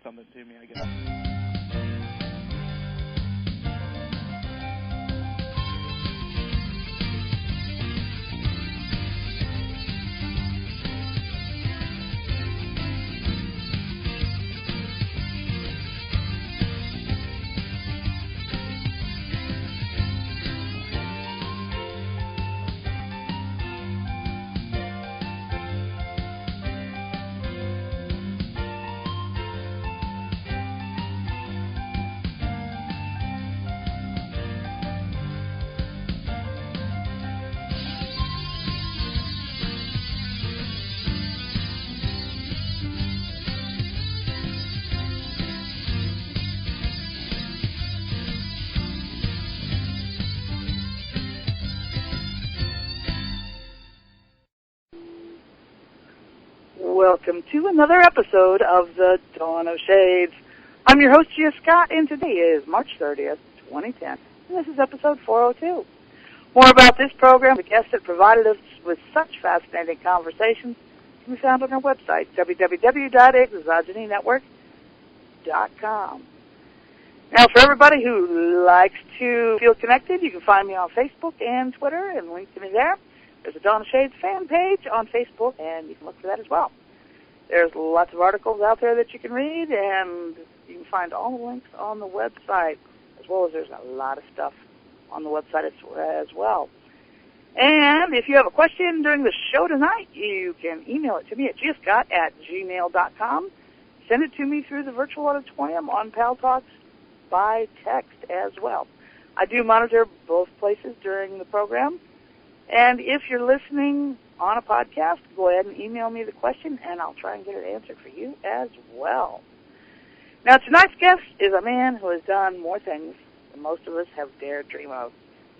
something to me, I guess. Welcome to another episode of the Dawn of Shades. I'm your host, Gia Scott, and today is March 30th, 2010, and this is episode 402. More about this program, the guests that provided us with such fascinating conversations, can be found on our website, www.exogenynetwork.com. Now, for everybody who likes to feel connected, you can find me on Facebook and Twitter, and link to me there. There's a Dawn of Shades fan page on Facebook, and you can look for that as well. There's lots of articles out there that you can read, and you can find all the links on the website, as well as there's a lot of stuff on the website as well. And if you have a question during the show tonight, you can email it to me at giascott@gmail.com. Send it to me through the virtual auditorium on Pal Talks by text as well. I do monitor both places during the program. And if you're listening on a podcast, go ahead and email me the question, and I'll try and get it answered for you as well. Now, tonight's guest is a man who has done more things than most of us have dared dream of,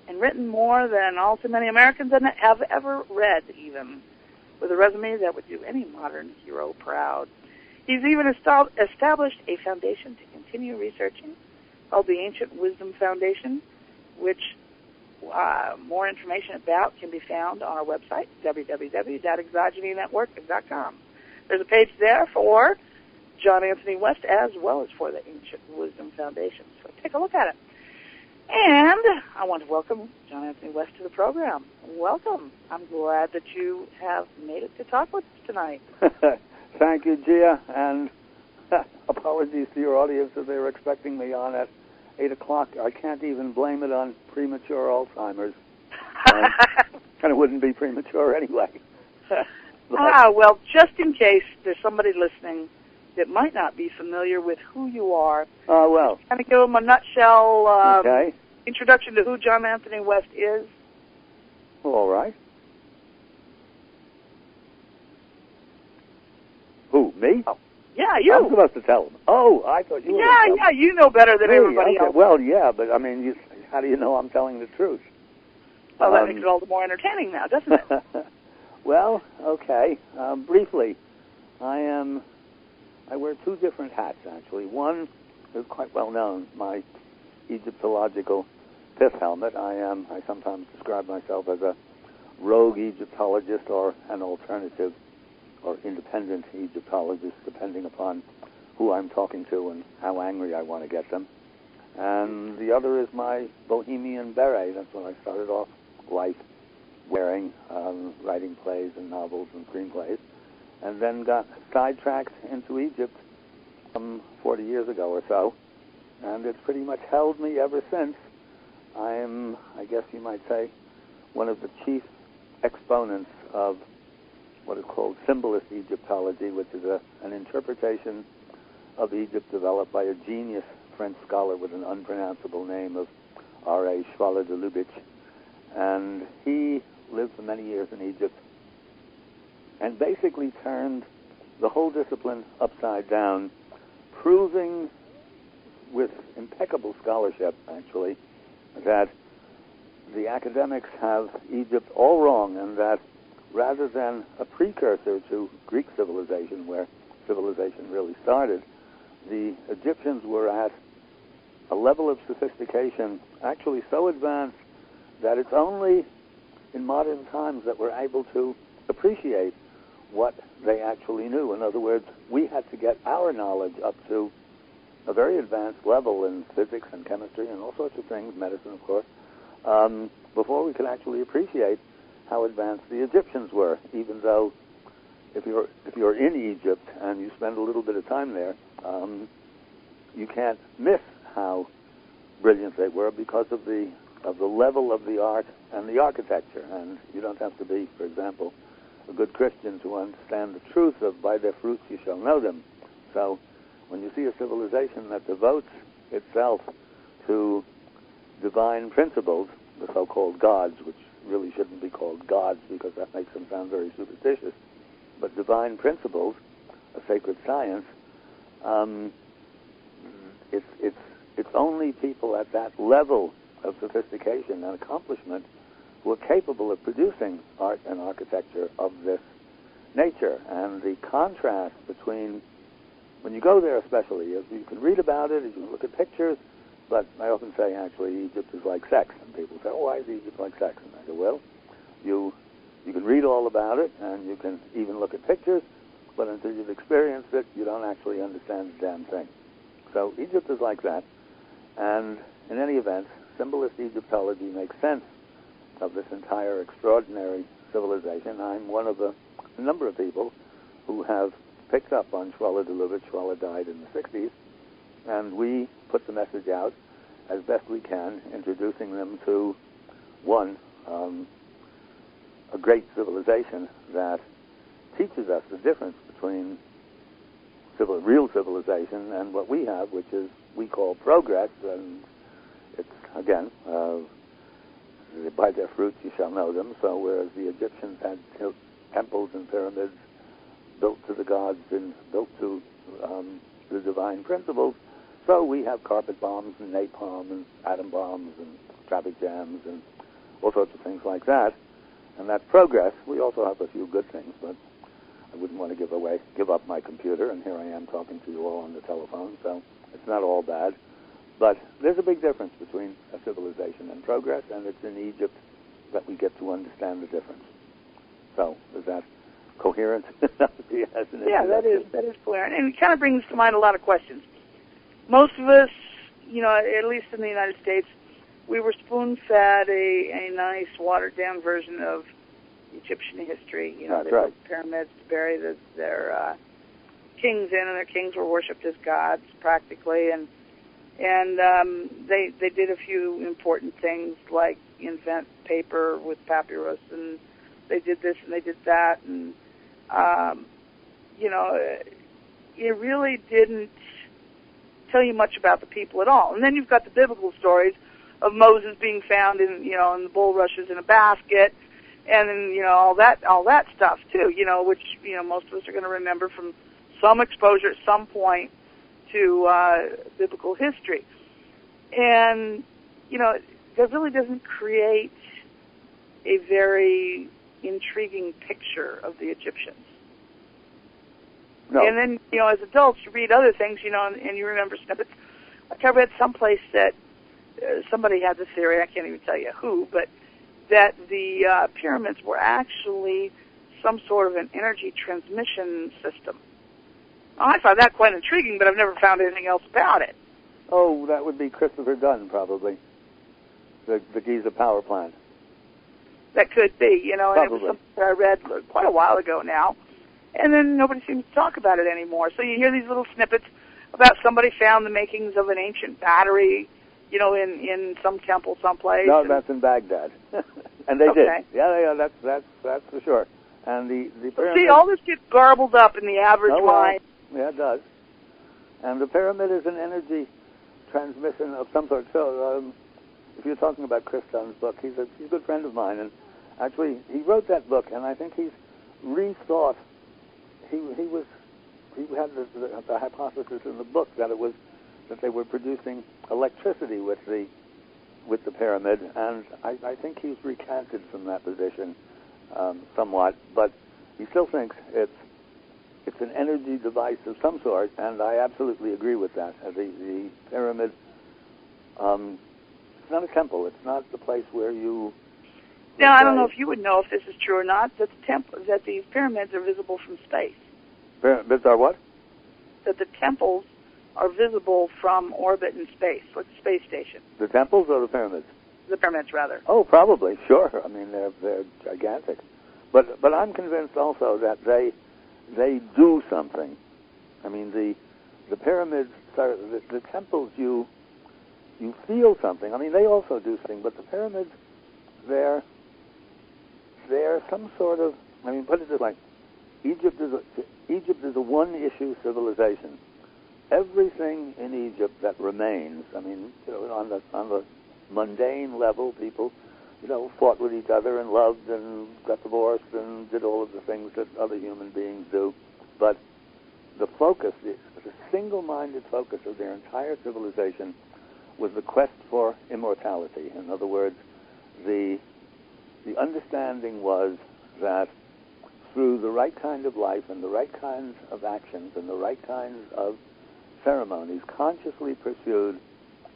and written more than all too many Americans have ever read, even, with a resume that would do any modern hero proud. He's even established a foundation to continue researching called the Ancient Wisdom Foundation, which more information about can be found on our website, www.exogenynetwork.com. There's a page there for John Anthony West as well as for the Ancient Wisdom Foundation. So take a look at it. And I want to welcome John Anthony West to the program. Welcome. I'm glad that you have made it to talk with us tonight. Thank you, Gia, and apologies to your audience if they were expecting me on at 8 o'clock. I can't even blame it on premature Alzheimer's. And it wouldn't be premature anyway. Well, just in case there's somebody listening that might not be familiar with who you are, well. kind of give them a nutshell Okay. introduction to who John Anthony West is. Well, all right. Who, me? Oh. Yeah, you. I'm supposed to tell them. Oh, I thought you were. Yeah, you know better than everybody else. Well, yeah, but I mean, how do you know I'm telling the truth? Well, that makes it all the more entertaining now, doesn't it? Well, okay. Briefly, I wear two different hats, actually. One is quite well known, my Egyptological pith helmet. I sometimes describe myself as a rogue Egyptologist or an alternative or independent Egyptologist, depending upon who I'm talking to and how angry I want to get them. And the other is my Bohemian beret. That's what I started off life wearing, writing plays and novels and screenplays, and then got sidetracked into Egypt 40 years ago or so, and it's pretty much held me ever since. I'm, I guess you might say, one of the chief exponents of what is called symbolist Egyptology, which is an interpretation of Egypt developed by a genius French scholar with an unpronounceable name of R.A. Schwaller de Lubitsch. And he lived for many years in Egypt and basically turned the whole discipline upside down, proving with impeccable scholarship, actually, that the academics have Egypt all wrong, and that rather than a precursor to Greek civilization, where civilization really started, the Egyptians were at a level of sophistication actually so advanced that it's only in modern times that we're able to appreciate what they actually knew. In other words, we had to get our knowledge up to a very advanced level in physics and chemistry and all sorts of things, medicine, of course, before we could actually appreciate how advanced the Egyptians were. Even though, if you're in Egypt and you spend a little bit of time there, you can't miss how brilliant they were because of the level of the art and the architecture. And you don't have to be, for example, a good Christian to understand the truth of "by their fruits you shall know them." So when you see a civilization that devotes itself to divine principles, the so-called gods, which really shouldn't be called gods because that makes them sound very superstitious, but divine principles, a sacred science, it's only people at that level of sophistication and accomplishment who are capable of producing art and architecture of this nature. And the contrast between, when you go there especially, you can read about it, you can look at pictures, but I often say, actually, Egypt is like sex. And people say, oh, why is Egypt like sex? And I go, well, you can read all about it, and you can even look at pictures, but until you've experienced it, you don't actually understand the damn thing. So Egypt is like that. And in any event, symbolist Egyptology makes sense of this entire extraordinary civilization. I'm one of a number of people who have picked up on Shwala Duluvich. Shwala died in the 60s, and we put the message out as best we can, introducing them to, one, a great civilization that teaches us the difference between real civilization and what we have, which is we call progress, and it's, again, by their fruits you shall know them. So whereas the Egyptians had temples and pyramids built to the gods and built to the divine principles, so we have carpet bombs and napalm and atom bombs and traffic jams and all sorts of things like that. And that's progress. We also have a few good things, but I wouldn't want to give up my computer, and here I am talking to you all on the telephone, so it's not all bad. But there's a big difference between a civilization and progress, and it's in Egypt that we get to understand the difference. So, is that coherent? Yeah, that is coherent. And it kind of brings to mind a lot of questions. Most of us, at least in the United States, we were spoon-fed a nice, watered-down version of Egyptian history. They built pyramids to bury their kings in, and their kings were worshipped as gods, practically, and they did a few important things like invent paper with papyrus, and they did this and they did that, and it really didn't tell you much about the people at all. And then you've got the biblical stories of Moses being found in the bulrushes in a basket, and then all that stuff too, which most of us are going to remember from some exposure at some point to biblical history. And that really doesn't create a very intriguing picture of the Egyptians. No. And then, as adults, you read other things, and you remember snippets. Like I read someplace that somebody had this theory, I can't even tell you who, but that the pyramids were actually some sort of an energy transmission system. I find that quite intriguing, but I've never found anything else about it. Oh, that would be Christopher Dunn, probably. The Giza power plant. That could be, and probably. It was something I read quite a while ago now. And then nobody seems to talk about it anymore. So you hear these little snippets about somebody found the makings of an ancient battery, in some temple someplace. No, that's in Baghdad. And they okay. did. Yeah, that's for sure. And the pyramid... See, all this gets garbled up in the average mind. Yeah, it does. And the pyramid is an energy transmission of some sort. So, if you're talking about Chris Dunn's book, he's a good friend of mine, and actually, he wrote that book, and I think he's rethought. He had the hypothesis in the book that they were producing electricity with the pyramid, and I think he's recanted from that position somewhat, but he still thinks it's an energy device of some sort, and I absolutely agree with that. The pyramid, it's not a temple. It's not the place where you Now, I don't know if you would know if this is true or not, that that these pyramids are visible from space. Pyramids are what? That the temples are visible from orbit in space, like the space station. The temples or the pyramids? The pyramids, rather. Oh, probably, sure. I mean, they're gigantic. But I'm convinced also that they do something. I mean, the pyramids, the temples, you feel something. I mean, they also do something, but the pyramids, they're some sort of, I mean, put it this way, Egypt is a one-issue civilization. Everything in Egypt that remains, I mean, on the mundane level, people, fought with each other and loved and got divorced and did all of the things that other human beings do. But the focus, the single-minded focus of their entire civilization was the quest for immortality. In other words, the understanding was that through the right kind of life and the right kinds of actions and the right kinds of ceremonies consciously pursued,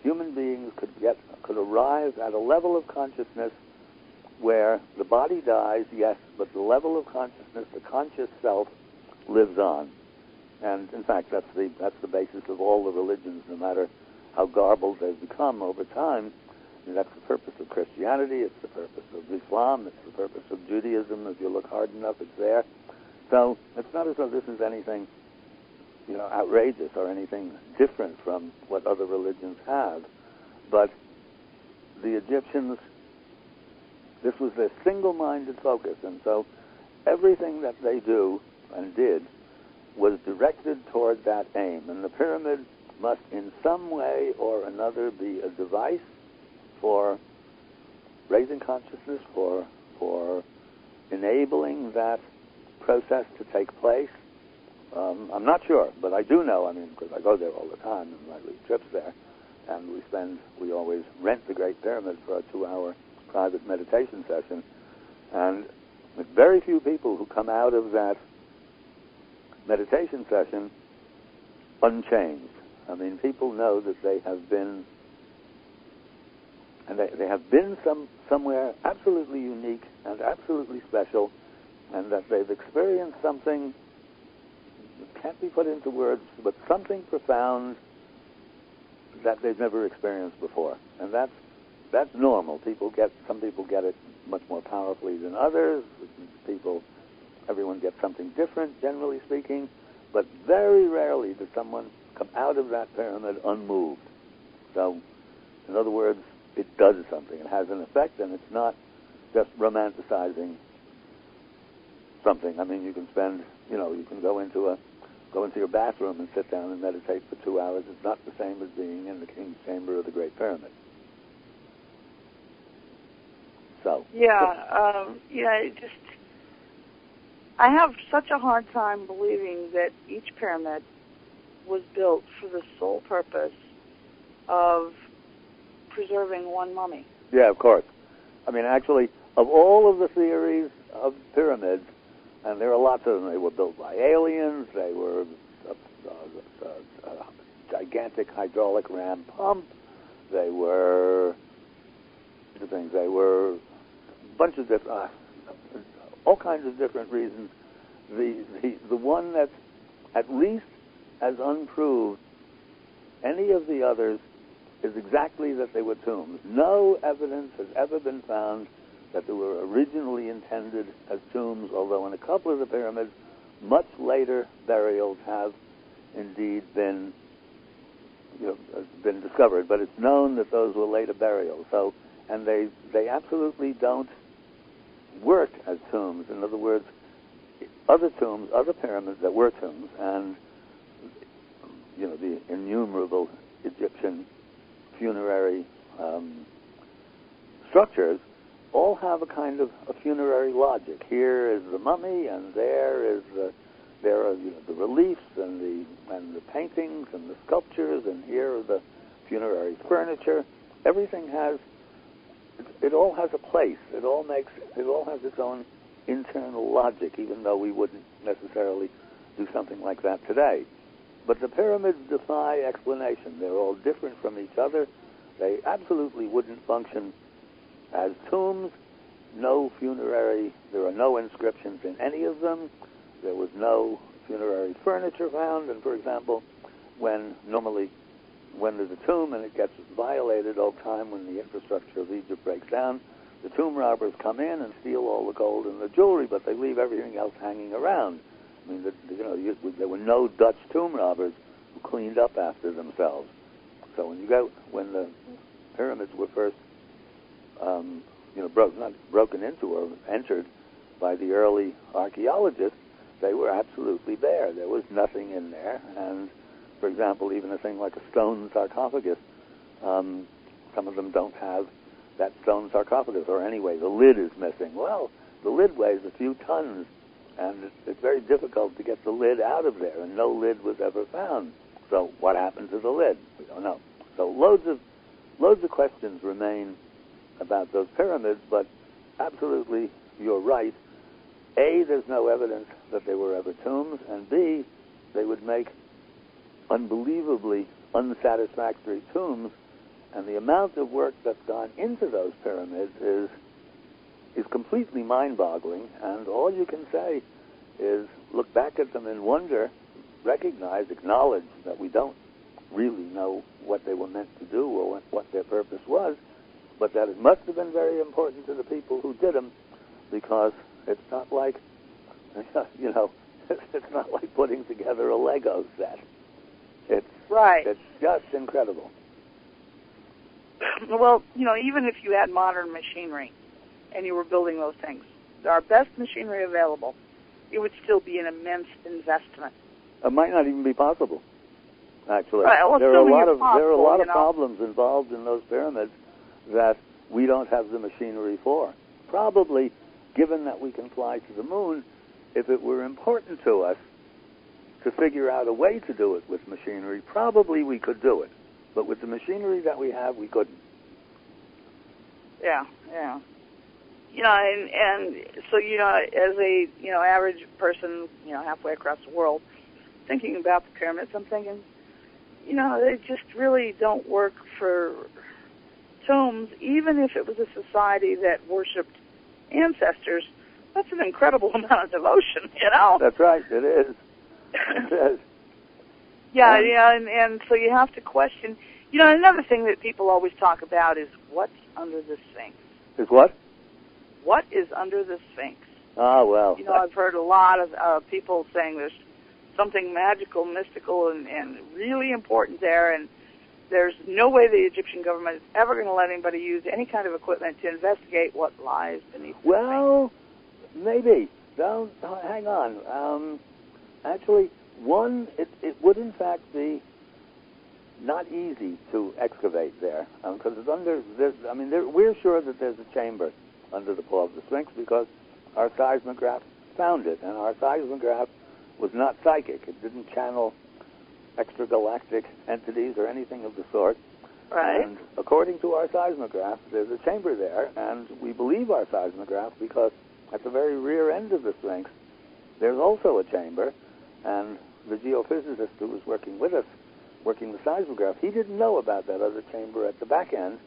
human beings could arrive at a level of consciousness where the body dies, yes, but the level of consciousness, the conscious self, lives on. And in fact, that's the basis of all the religions, no matter how garbled they've become over time. And that's the purpose of Christianity, it's the purpose of Islam, it's the purpose of Judaism. If you look hard enough, it's there. So it's not as though this is anything, outrageous or anything different from what other religions have. But the Egyptians, this was their single-minded focus, and so everything that they do and did was directed toward that aim. And the pyramid must in some way or another be a device for raising consciousness, for enabling that process to take place. I'm not sure, but I do know, because I go there all the time and I lead trips there, and we always rent the Great Pyramid for a 2-hour private meditation session, and with very few people who come out of that meditation session unchanged. I mean, people know that they have been, and they have been somewhere absolutely unique and absolutely special, and that they've experienced something that can't be put into words, but something profound that they've never experienced before. And that's normal. Some people get it much more powerfully than others. Everyone gets something different, generally speaking, but very rarely does someone come out of that pyramid unmoved. So, in other words, it does something. It has an effect, and it's not just romanticizing something. I mean, you can you can go into your bathroom and sit down and meditate for 2 hours. It's not the same as being in the King's Chamber of the Great Pyramid. So. I have such a hard time believing that each pyramid was built for the sole purpose of preserving one mummy. Yeah, of course. I mean, actually, of all of the theories of pyramids, and there are lots of them, they were built by aliens, they were a gigantic hydraulic ram pump, they were a bunch of different, all kinds of different reasons. The one that's at least as unproved any of the others is exactly that they were tombs. No evidence has ever been found that they were originally intended as tombs, although in a couple of the pyramids, much later burials have indeed been discovered. But it's known that those were later burials. So, and they absolutely don't work as tombs. In other words, other pyramids that were tombs, and the innumerable Egyptian funerary structures all have a kind of a funerary logic. Here is the mummy, and there are the reliefs and the paintings and the sculptures, and here are the funerary furniture. Everything it all has a place. It all has its own internal logic, even though we wouldn't necessarily do something like that today. But the pyramids defy explanation. They're all different from each other. They absolutely wouldn't function as tombs, no funerary, there are no inscriptions in any of them. There was no funerary furniture found. And, for example, when there's a tomb and it gets violated all the time, when the infrastructure of Egypt breaks down, the tomb robbers come in and steal all the gold and the jewelry, but they leave everything else hanging around. I mean, there were no Dutch tomb robbers who cleaned up after themselves. So when the pyramids were first, broken into or entered by the early archaeologists, they were absolutely bare. There was nothing in there. And, for example, even a thing like a stone sarcophagus, some of them don't have that stone sarcophagus, or anyway, the lid is missing. Well, the lid weighs a few tons, and it's very difficult to get the lid out of there, and no lid was ever found. So what happened to the lid? We don't know. So loads of questions remain about those pyramids, but absolutely you're right. A, there's no evidence that they were ever tombs, and B, they would make unbelievably unsatisfactory tombs, and the amount of work that's gone into those pyramids is completely mind-boggling, and all you can say is look back at them in wonder, acknowledge that we don't really know what they were meant to do or what their purpose was, but that it must have been very important to the people who did them, because it's not like, it's not like putting together a Lego set. It's just incredible. Well, even if you had modern machinery and you were building those things, our best machinery available, it would still be an immense investment. It might not even be possible, actually. Right, well, there are a lot of problems involved in those pyramids that we don't have the machinery for. Probably, given that we can fly to the moon, if it were important to us to figure out a way to do it with machinery, probably we could do it. But with the machinery that we have, we couldn't. Yeah. And so, as a, average person, halfway across the world, thinking about the pyramids, I'm thinking, they just really don't work for tombs. Even if it was a society that worshipped ancestors, that's an incredible amount of devotion, That's right, it is. It is. Yeah, and so you have to question. Another thing that people always talk about is what's under the Sphinx. Is what? What is under the Sphinx? Ah, well. I've heard a lot of people saying there's something magical, mystical, and really important there, and there's no way the Egyptian government is ever going to let anybody use any kind of equipment to investigate what lies beneath the Sphinx. Well, maybe. Don't hang on. Actually, it would in fact be not easy to excavate there, because it's under. We're sure that there's a chamber under the paw of the Sphinx because our seismograph found it, and our seismograph was not psychic. It didn't channel extragalactic entities or anything of the sort. Right. And according to our seismograph, there's a chamber there, and we believe our seismograph because at the very rear end of the Sphinx, there's also a chamber, and the geophysicist who was working with us, working the seismograph, he didn't know about that other chamber at the back end,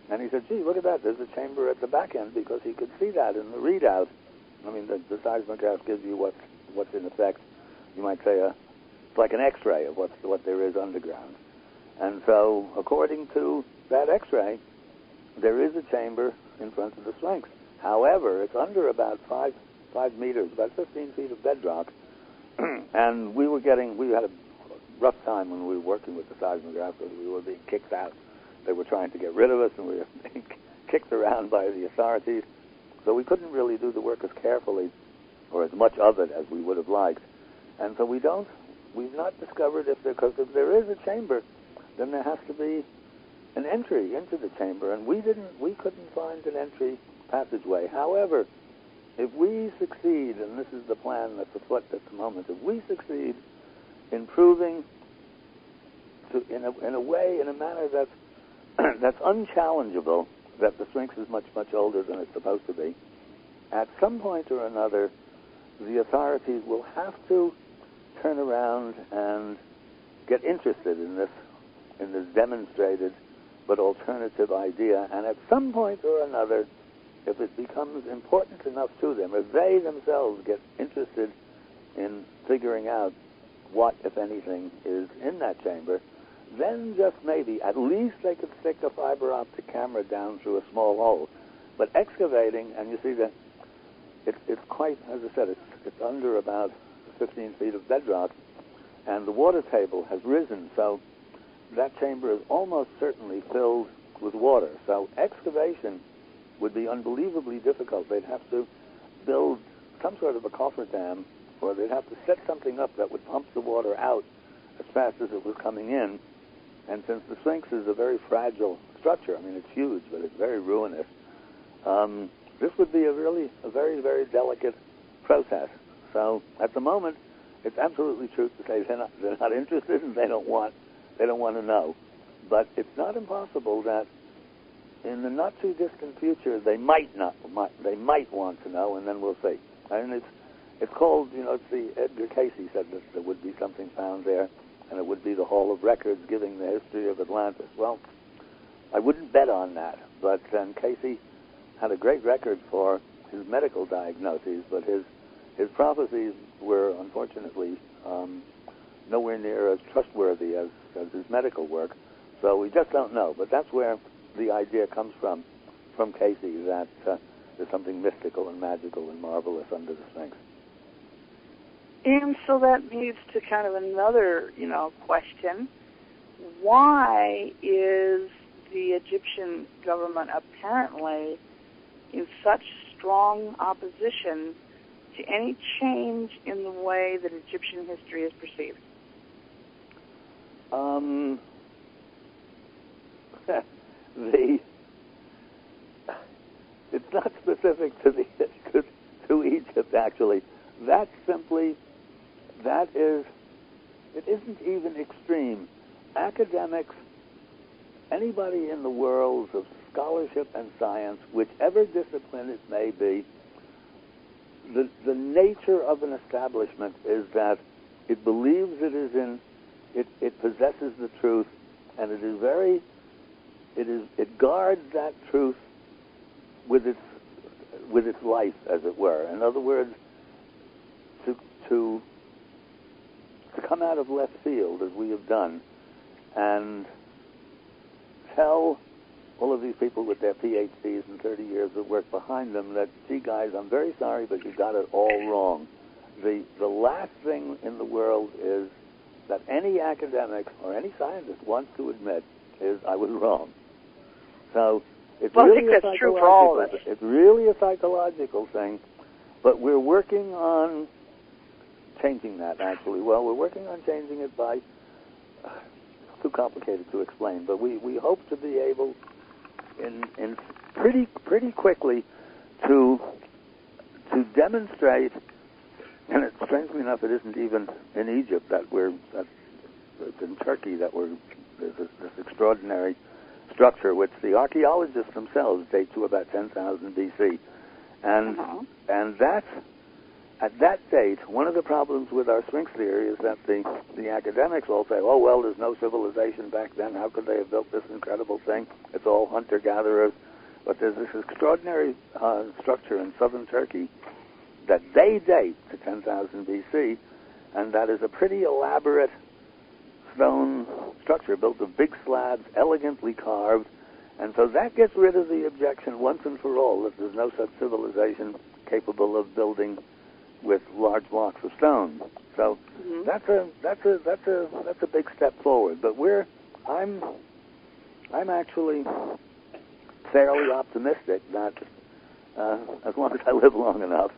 and he said, gee, look at that, there's a chamber at the back end, because he could see that in the readout. The seismograph gives you what's in effect, you might say, it's like an X-ray of what there is underground. And so, according to that X-ray, there is a chamber in front of the Sphinx. However, it's under about 5 meters, about 15 feet of bedrock, and we had a rough time when we were working with the seismograph because we were being kicked out. They were trying to get rid of us, and we were being kicked around by the authorities. So we couldn't really do the work as carefully or as much of it as we would have liked. And so we've not discovered because if there is a chamber, then there has to be an entry into the chamber, and we couldn't find an entry passageway. However, if we succeed, and this is the plan that's afoot at the moment, if we succeed in proving in a manner that's unchallengeable that the Sphinx is much, much older than it's supposed to be, at some point or another, the authorities will have to turn around and get interested in this demonstrated but alternative idea, and at some point or another, if it becomes important enough to them, if they themselves get interested in figuring out what, if anything, is in that chamber, then just maybe, at least they could stick a fiber optic camera down through a small hole. But excavating, and you see that it's quite, as I said, it's under about 15 feet of bedrock, and the water table has risen, so that chamber is almost certainly filled with water. So excavation would be unbelievably difficult. They'd have to build some sort of a cofferdam, or they'd have to set something up that would pump the water out as fast as it was coming in. And since the Sphinx is a very fragile structure, I mean, it's huge, but it's very ruinous, this would be a very, very delicate process. So at the moment, it's absolutely true to say they're not interested and they don't want to know. But it's not impossible that in the not too distant future they might want to know, and then we'll see. And it's called, it's the Edgar Casey said that there would be something found there, and it would be the Hall of Records giving the history of Atlantis. Well, I wouldn't bet on that, but Casey had a great record for his medical diagnoses, but his prophecies were unfortunately nowhere near as trustworthy as his medical work. So we just don't know. But that's where the idea comes from Casey, that there's something mystical and magical and marvelous under the Sphinx. And so that leads to kind of another, question. Why is the Egyptian government apparently in such strong opposition to any change in the way that Egyptian history is perceived? It's not specific to Egypt, actually. It isn't even extreme. Academics, anybody in the worlds of scholarship and science, whichever discipline it may be, the nature of an establishment is that it believes it possesses the truth, and it guards that truth with its life, as it were. In other words, to come out of left field, as we have done, and tell all of these people with their PhDs and 30 years of work behind them that, gee, guys, I'm very sorry, but you got it all wrong. The last thing in the world is that any academic or any scientist wants to admit is, I was wrong. So it's I really think that's true for all of us. It's really a psychological thing, but we're working on changing that, actually. Well, we're working on changing it by, it's too complicated to explain, but we hope to be able in pretty quickly to demonstrate, and strangely enough, it isn't even in Egypt it's in Turkey that there's this extraordinary structure which the archaeologists themselves date to about 10,000 BC, and that's at that date. One of the problems with our Sphinx theory is that the academics all say, oh, well, there's no civilization back then. How could they have built this incredible thing? It's all hunter-gatherers. But there's this extraordinary structure in southern Turkey that they date to 10,000 BC, and that is a pretty elaborate stone structure built of big slabs, elegantly carved. And so that gets rid of the objection once and for all that there's no such civilization capable of building with large blocks of stone. So that's a big step forward. But I'm actually fairly optimistic that as long as I live long enough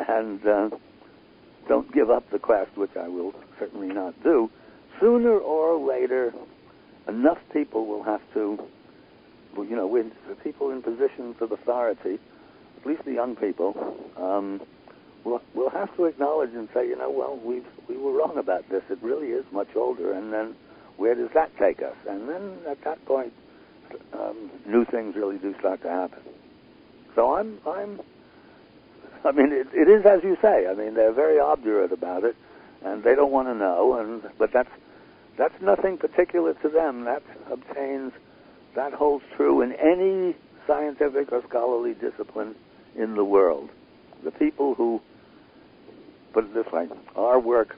and don't give up the quest, which I will certainly not do, sooner or later enough people will have to, with the people in positions of authority, at least the young people, we'll have to acknowledge and say, well, we were wrong about this. It really is much older, and then where does that take us? And then at that point, new things really do start to happen. So it is as you say. I mean, they're very obdurate about it, and they don't want to know. But that's nothing particular to them. That holds true in any scientific or scholarly discipline in the world. The people who, put it this way, our work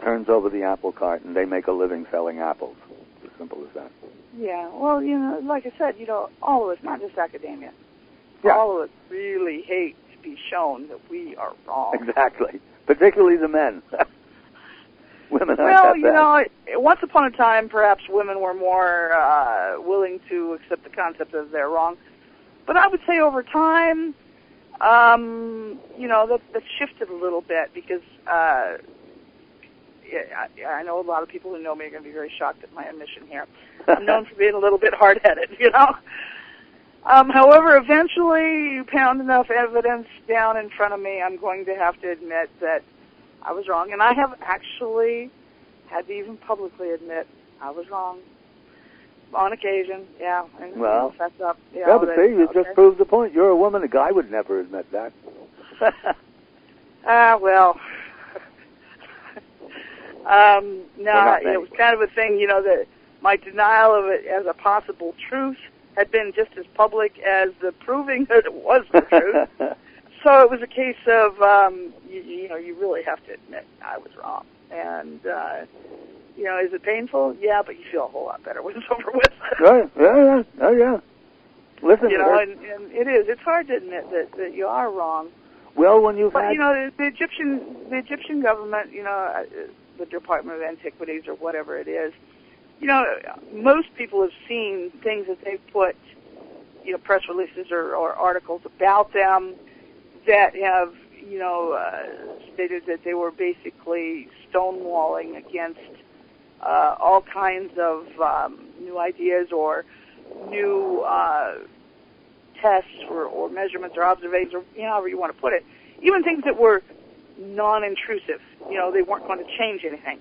turns over the apple cart and they make a living selling apples. It's as simple as that. Yeah, well, like I said, all of us, not just academia, Yeah. all of us really hate to be shown that we are wrong. Exactly. Particularly the men. Women Well, aren't once upon a time, perhaps women were more willing to accept the concept that they're wrong. But I would say over time, that shifted a little bit because I know a lot of people who know me are going to be very shocked at my admission here. I'm known for being a little bit hard-headed, However, eventually, you pound enough evidence down in front of me, I'm going to have to admit that I was wrong. And I have actually had to even publicly admit I was wrong. On occasion, yeah. And Well, fess up. Yeah, but see, you just proved the point. You're a woman. A guy would never admit that. Well. No, it was kind of a thing, that my denial of it as a possible truth had been just as public as the proving that it was the truth. So it was a case of, you really have to admit I was wrong. And, is it painful? Yeah, but you feel a whole lot better when it's over with. Right, yeah. Oh, yeah. Listen, and it is. It's hard to admit that you are wrong. Well, when you've But, had... the Egyptian government, the Department of Antiquities or whatever it is, most people have seen things that they've put, press releases or articles about them that have, stated that they were basically stonewalling against all kinds of new ideas or new tests or measurements or observations or however you want to put it. Even things that were non-intrusive. They weren't going to change anything.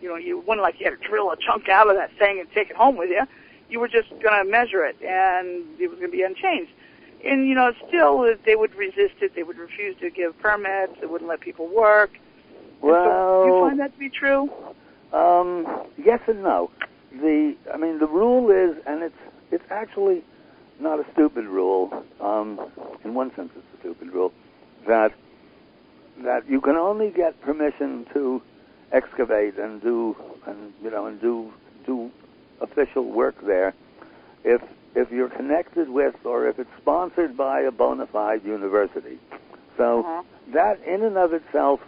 You wasn't like you had to drill a chunk out of that thing and take it home with you. You were just going to measure it, and it was going to be unchanged. And, still, they would resist it. They would refuse to give permits. They wouldn't let people work. Well... So, do you find that to be true? Yes and no. The rule is, and it's actually not a stupid rule. In one sense, it's a stupid rule, that you can only get permission to excavate and do official work there if you're connected with or if it's sponsored by a bona fide university. So that in and of itself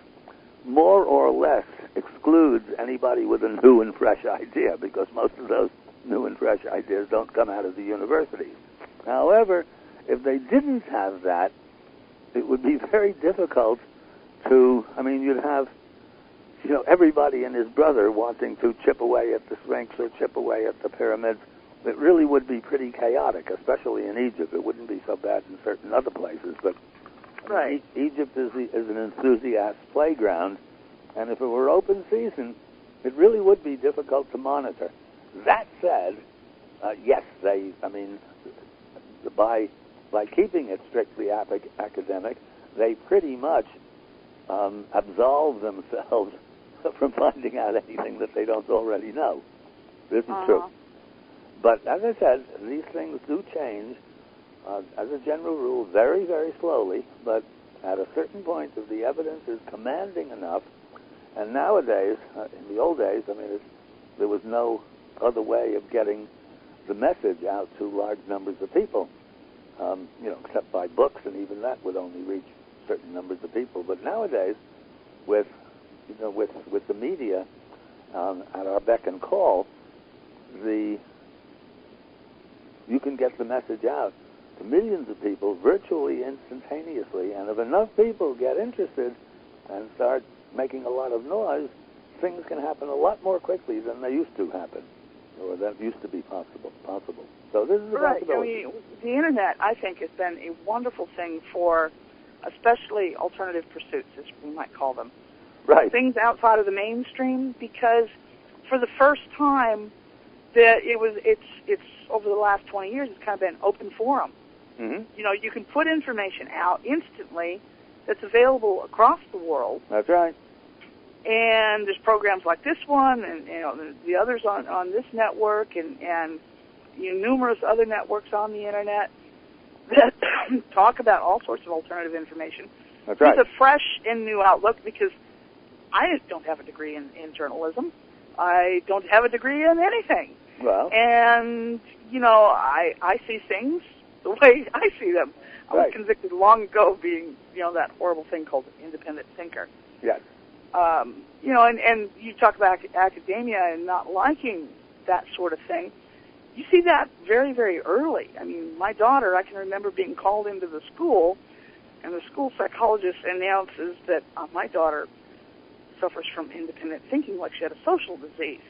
more or less excludes anybody with a new and fresh idea, because most of those new and fresh ideas don't come out of the universities. However, if they didn't have that, it would be very difficult to, you'd have, everybody and his brother wanting to chip away at the Sphinx or chip away at the pyramids. It really would be pretty chaotic, especially in Egypt. It wouldn't be so bad in certain other places, but right. Egypt is an enthusiast playground, and if it were open season, it really would be difficult to monitor. That said, yes, by keeping it strictly academic, they pretty much absolve themselves from finding out anything that they don't already know. This is true. But as I said, these things do change, as a general rule, very, very slowly, but at a certain point, if the evidence is commanding enough, and nowadays, in the old days, there was no other way of getting the message out to large numbers of people, except by books, and even that would only reach certain numbers of people. But nowadays, with the media at our beck and call, you can get the message out to millions of people virtually instantaneously, and if enough people get interested and start making a lot of noise, things can happen a lot more quickly than they used to happen, or that used to be possible. So this is a possibility. The Internet, I think, has been a wonderful thing for especially alternative pursuits, as we might call them. Right. Things outside of the mainstream, because for the first time, it's over the last 20 years, it's kind of been open forum. Mm-hmm. You can put information out instantly that's available across the world. That's right. And there's programs like this one and the others on this network, and numerous other networks on the internet that talk about all sorts of alternative information. That's right. It's a fresh and new outlook because I don't have a degree in journalism. I don't have a degree in anything. Well. And, I see things the way I see them. I was convicted long ago of being, that horrible thing called an independent thinker. Yes. And you talk about academia and not liking that sort of thing. You see that very, very early. I mean, my daughter, I can remember being called into the school, and the school psychologist announces that my daughter suffers from independent thinking like she had a social disease.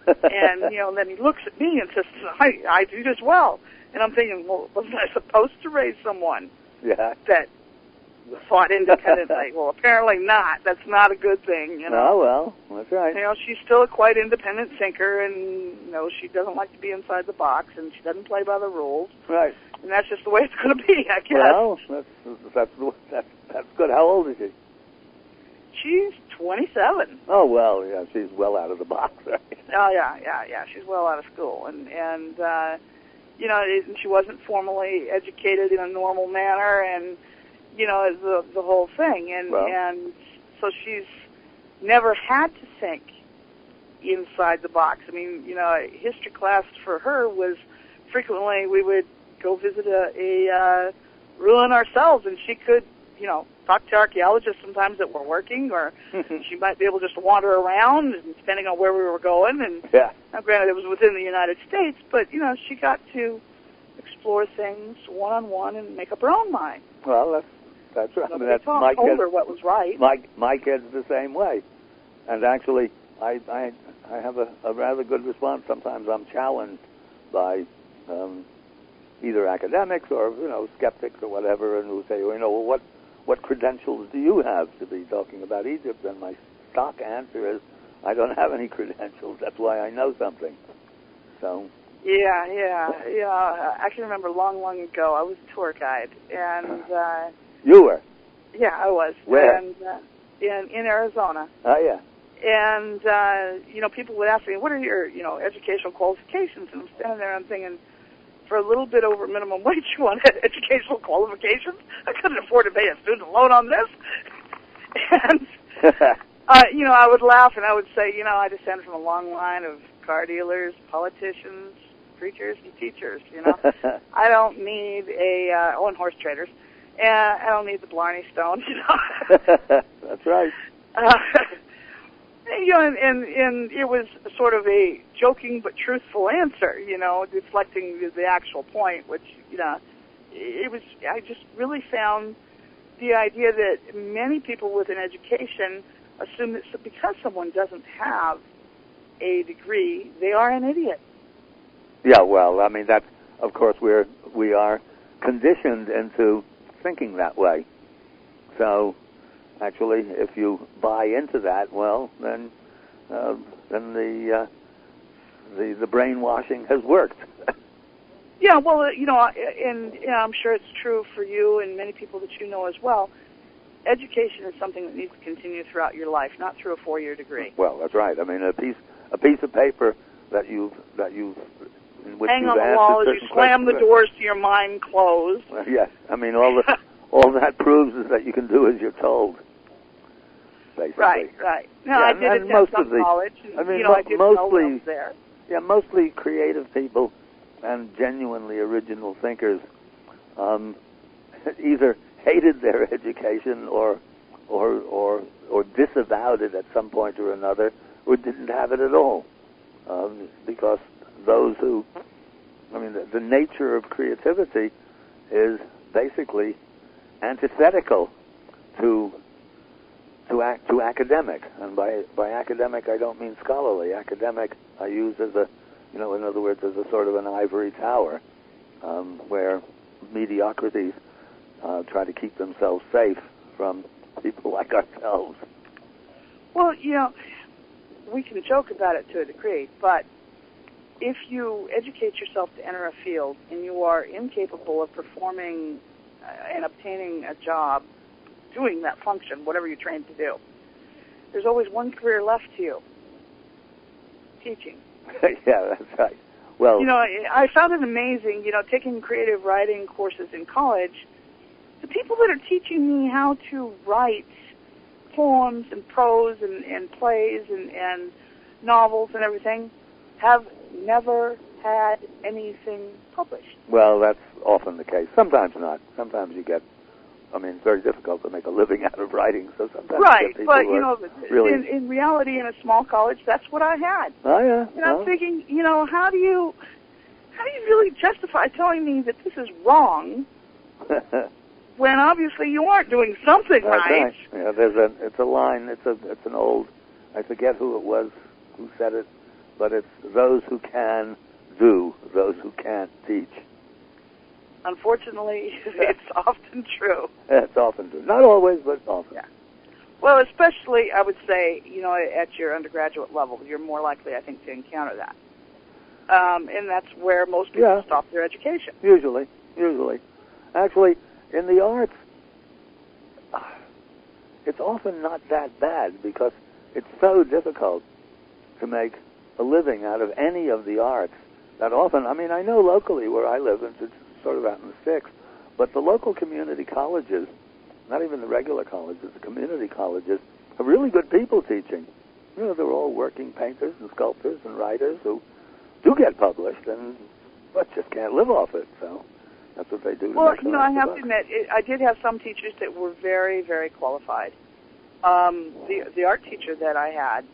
And, then he looks at me and says, I do as well. And I'm thinking, well, wasn't I supposed to raise someone that thought independently? Well, apparently not. That's not a good thing, Oh, well, that's right. She's still a quite independent thinker, and, she doesn't like to be inside the box, and she doesn't play by the rules. Right. And that's just the way it's going to be, I guess. Well, that's good. How old is she? She's 27. Oh, well, yeah, she's well out of the box, right? Oh, yeah. She's well out of school. And she wasn't formally educated in a normal manner, and, the whole thing. And so she's never had to think inside the box. I mean, history class for her was frequently we would go visit a ruin ourselves, and she could, talk to archaeologists sometimes that were working, or she might be able just to wander around, and depending on where we were going. And now, granted, it was within the United States, but, she got to explore things one-on-one and make up her own mind. Well, that's right. Nobody told her what was right. My kid's the same way. And actually, I have a rather good response. Sometimes I'm challenged by either academics or, skeptics or whatever, and who say, well, what credentials do you have to be talking about Egypt? And my stock answer is, I don't have any credentials. That's why I know something. So. Yeah. I can remember long ago, I was a tour guide, and you were? Yeah, I was. Where? And in Arizona. Oh, yeah. And people would ask me, what are your educational qualifications? And I'm standing there and I'm thinking, for a little bit over minimum wage, you want educational qualifications? I couldn't afford to pay a student loan on this. And I would laugh and I would say, I descend from a long line of car dealers, politicians, preachers, and teachers. I don't need and horse traders. And I don't need the Blarney Stone. That's right. And it was sort of a joking but truthful answer, deflecting the actual point, which, it was, I just really found the idea that many people with an education assume that because someone doesn't have a degree, they are an idiot. Yeah, well, I mean, that's, of course, we are conditioned into thinking that way. So, actually, if you buy into that, well, then the brainwashing has worked. Yeah, well, and I'm sure it's true for you and many people that you know as well. Education is something that needs to continue throughout your life, not through a 4-year degree. Well, that's right. I mean, a piece of paper that you've in which hang you've on the wall as you slam the doors to your mind closed. Yes, I mean all that proves is that you can do as you're told. Basically. Right. No, I did attend some college. And, I did mostly know there. Yeah, mostly creative people and genuinely original thinkers either hated their education or disavowed it at some point or another, or didn't have it at all. Because those who, the nature of creativity is basically antithetical to academic, and by academic I don't mean scholarly. Academic I use as in other words, as a sort of an ivory tower, where mediocrities try to keep themselves safe from people like ourselves. Well, we can joke about it to a degree, but if you educate yourself to enter a field and you are incapable of performing and obtaining a job doing that function, whatever you're trained to do, there's always one career left to you: teaching. Yeah, that's right. Well, you know, I found it amazing, you know, taking creative writing courses in college. The people that are teaching me how to write poems and prose and plays and novels and everything have never had anything published. well, that's often the case. Sometimes not. Sometimes you get, I mean, it's very difficult to make a living out of writing, so sometimes Right, you get people but, who you are know, really... in reality, in a small college, that's what I had. Oh, yeah. And I'm thinking, you know, how do you really justify telling me that this is wrong when obviously you aren't doing something right? Yeah, it's a line, it's an old, I forget who it was who said it, but it's those who can do, those who can't teach. Unfortunately, it's often true. It's often true. Not always, but often. Yeah. Well, especially, I would say, you know, at your undergraduate level, you're more likely, I think, to encounter that. And that's where most people stop their education. Usually. Actually, in the arts, it's often not that bad because it's so difficult to make a living out of any of the arts that often, I mean, I know locally where I live, it's sort of out in the sticks, but the local community colleges, not even the regular colleges, the community colleges, have really good people teaching. You know, they're all working painters and sculptors and writers who do get published but just can't live off it, so that's what they do. Well, you know, I have to admit, I did have some teachers that were very, very qualified. The art teacher that I had,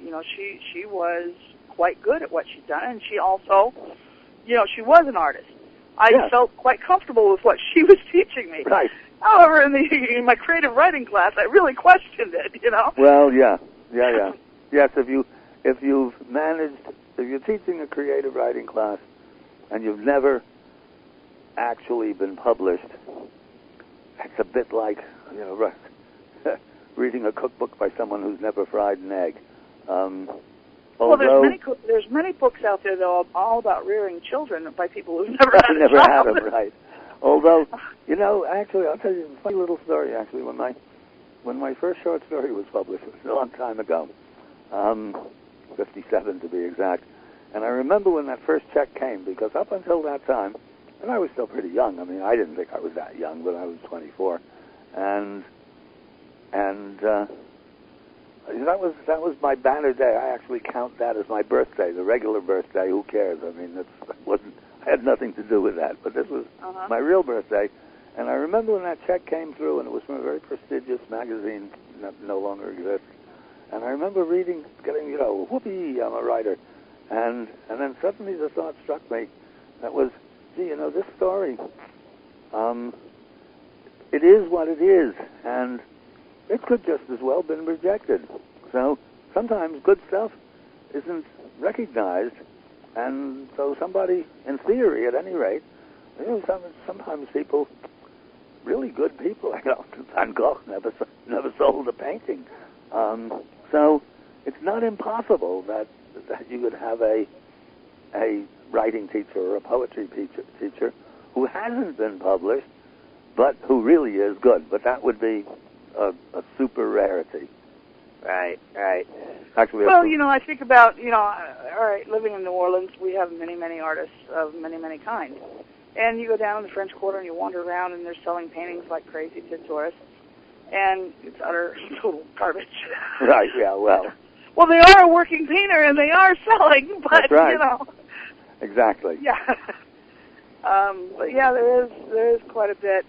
you know, she was quite good at what she'd done, and she also, you know, she was an artist. I felt quite comfortable with what she was teaching me. Right. However, in my creative writing class, I really questioned it, you know? Well, yeah. Yes, if you're teaching a creative writing class and you've never actually been published, it's a bit like, you know, reading a cookbook by someone who's never fried an egg. Well, there's many books out there that are all about rearing children by people who've never had never a child. had them, right. Although, you know, actually, I'll tell you a funny little story, actually. When my first short story was published, it was a long time ago, 57 to be exact, and I remember when that first check came, because up until that time, and I was still pretty young, I mean, I didn't think I was that young, but I was 24, and that was my banner day. I actually count that as my birthday, the regular birthday. Who cares? I mean, I had nothing to do with that. But this was my real birthday, and I remember when that check came through, and it was from a very prestigious magazine that no longer exists. And I remember getting, you know, whoopee, I'm a writer, and then suddenly the thought struck me that was, gee, you know, this story, it is what it is, and it could just as well have been rejected. So sometimes good stuff isn't recognized, and so somebody, in theory at any rate, you know, sometimes people, really good people, you know, Van Gogh never sold a painting. So it's not impossible that you could have a writing teacher or a poetry teacher who hasn't been published, but who really is good. But that would be a super rarity. Right. Actually, well, you know, I think about, you know, all right, living in New Orleans, we have many, many artists of many, many kinds. And you go down in the French Quarter and you wander around and they're selling paintings like crazy to tourists. And it's utter total garbage. Right, yeah, well. Well, they are a working painter and they are selling, but, that's right. You know. Exactly. Yeah. But yeah, there is quite a bit.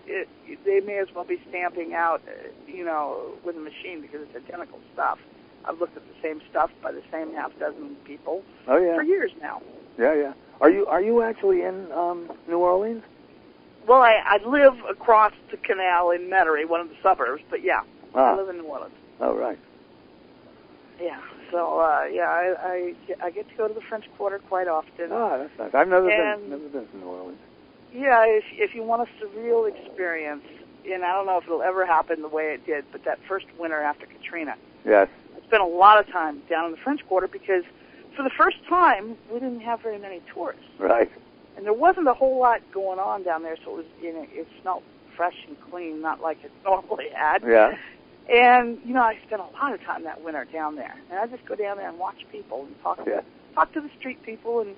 They may as well be stamping out, you know, with a machine because it's identical stuff. I've looked at the same stuff by the same half dozen people for years now. Yeah. Are you actually in New Orleans? Well, I live across the canal in Metairie, one of the suburbs, but yeah, I live in New Orleans. Oh, right. Yeah, so I get to go to the French Quarter quite often. Ah, that's nice. I've never been to New Orleans. Yeah, if you want a surreal experience, and I don't know if it'll ever happen the way it did, but that first winter after Katrina. Yes. I spent a lot of time down in the French Quarter because for the first time we didn't have very many tourists. Right. And there wasn't a whole lot going on down there, so it was, you know, it smelled fresh and clean, not like it normally had. Yeah. And, you know, I spent a lot of time that winter down there. And I just go down there and watch people and talk to the street people. And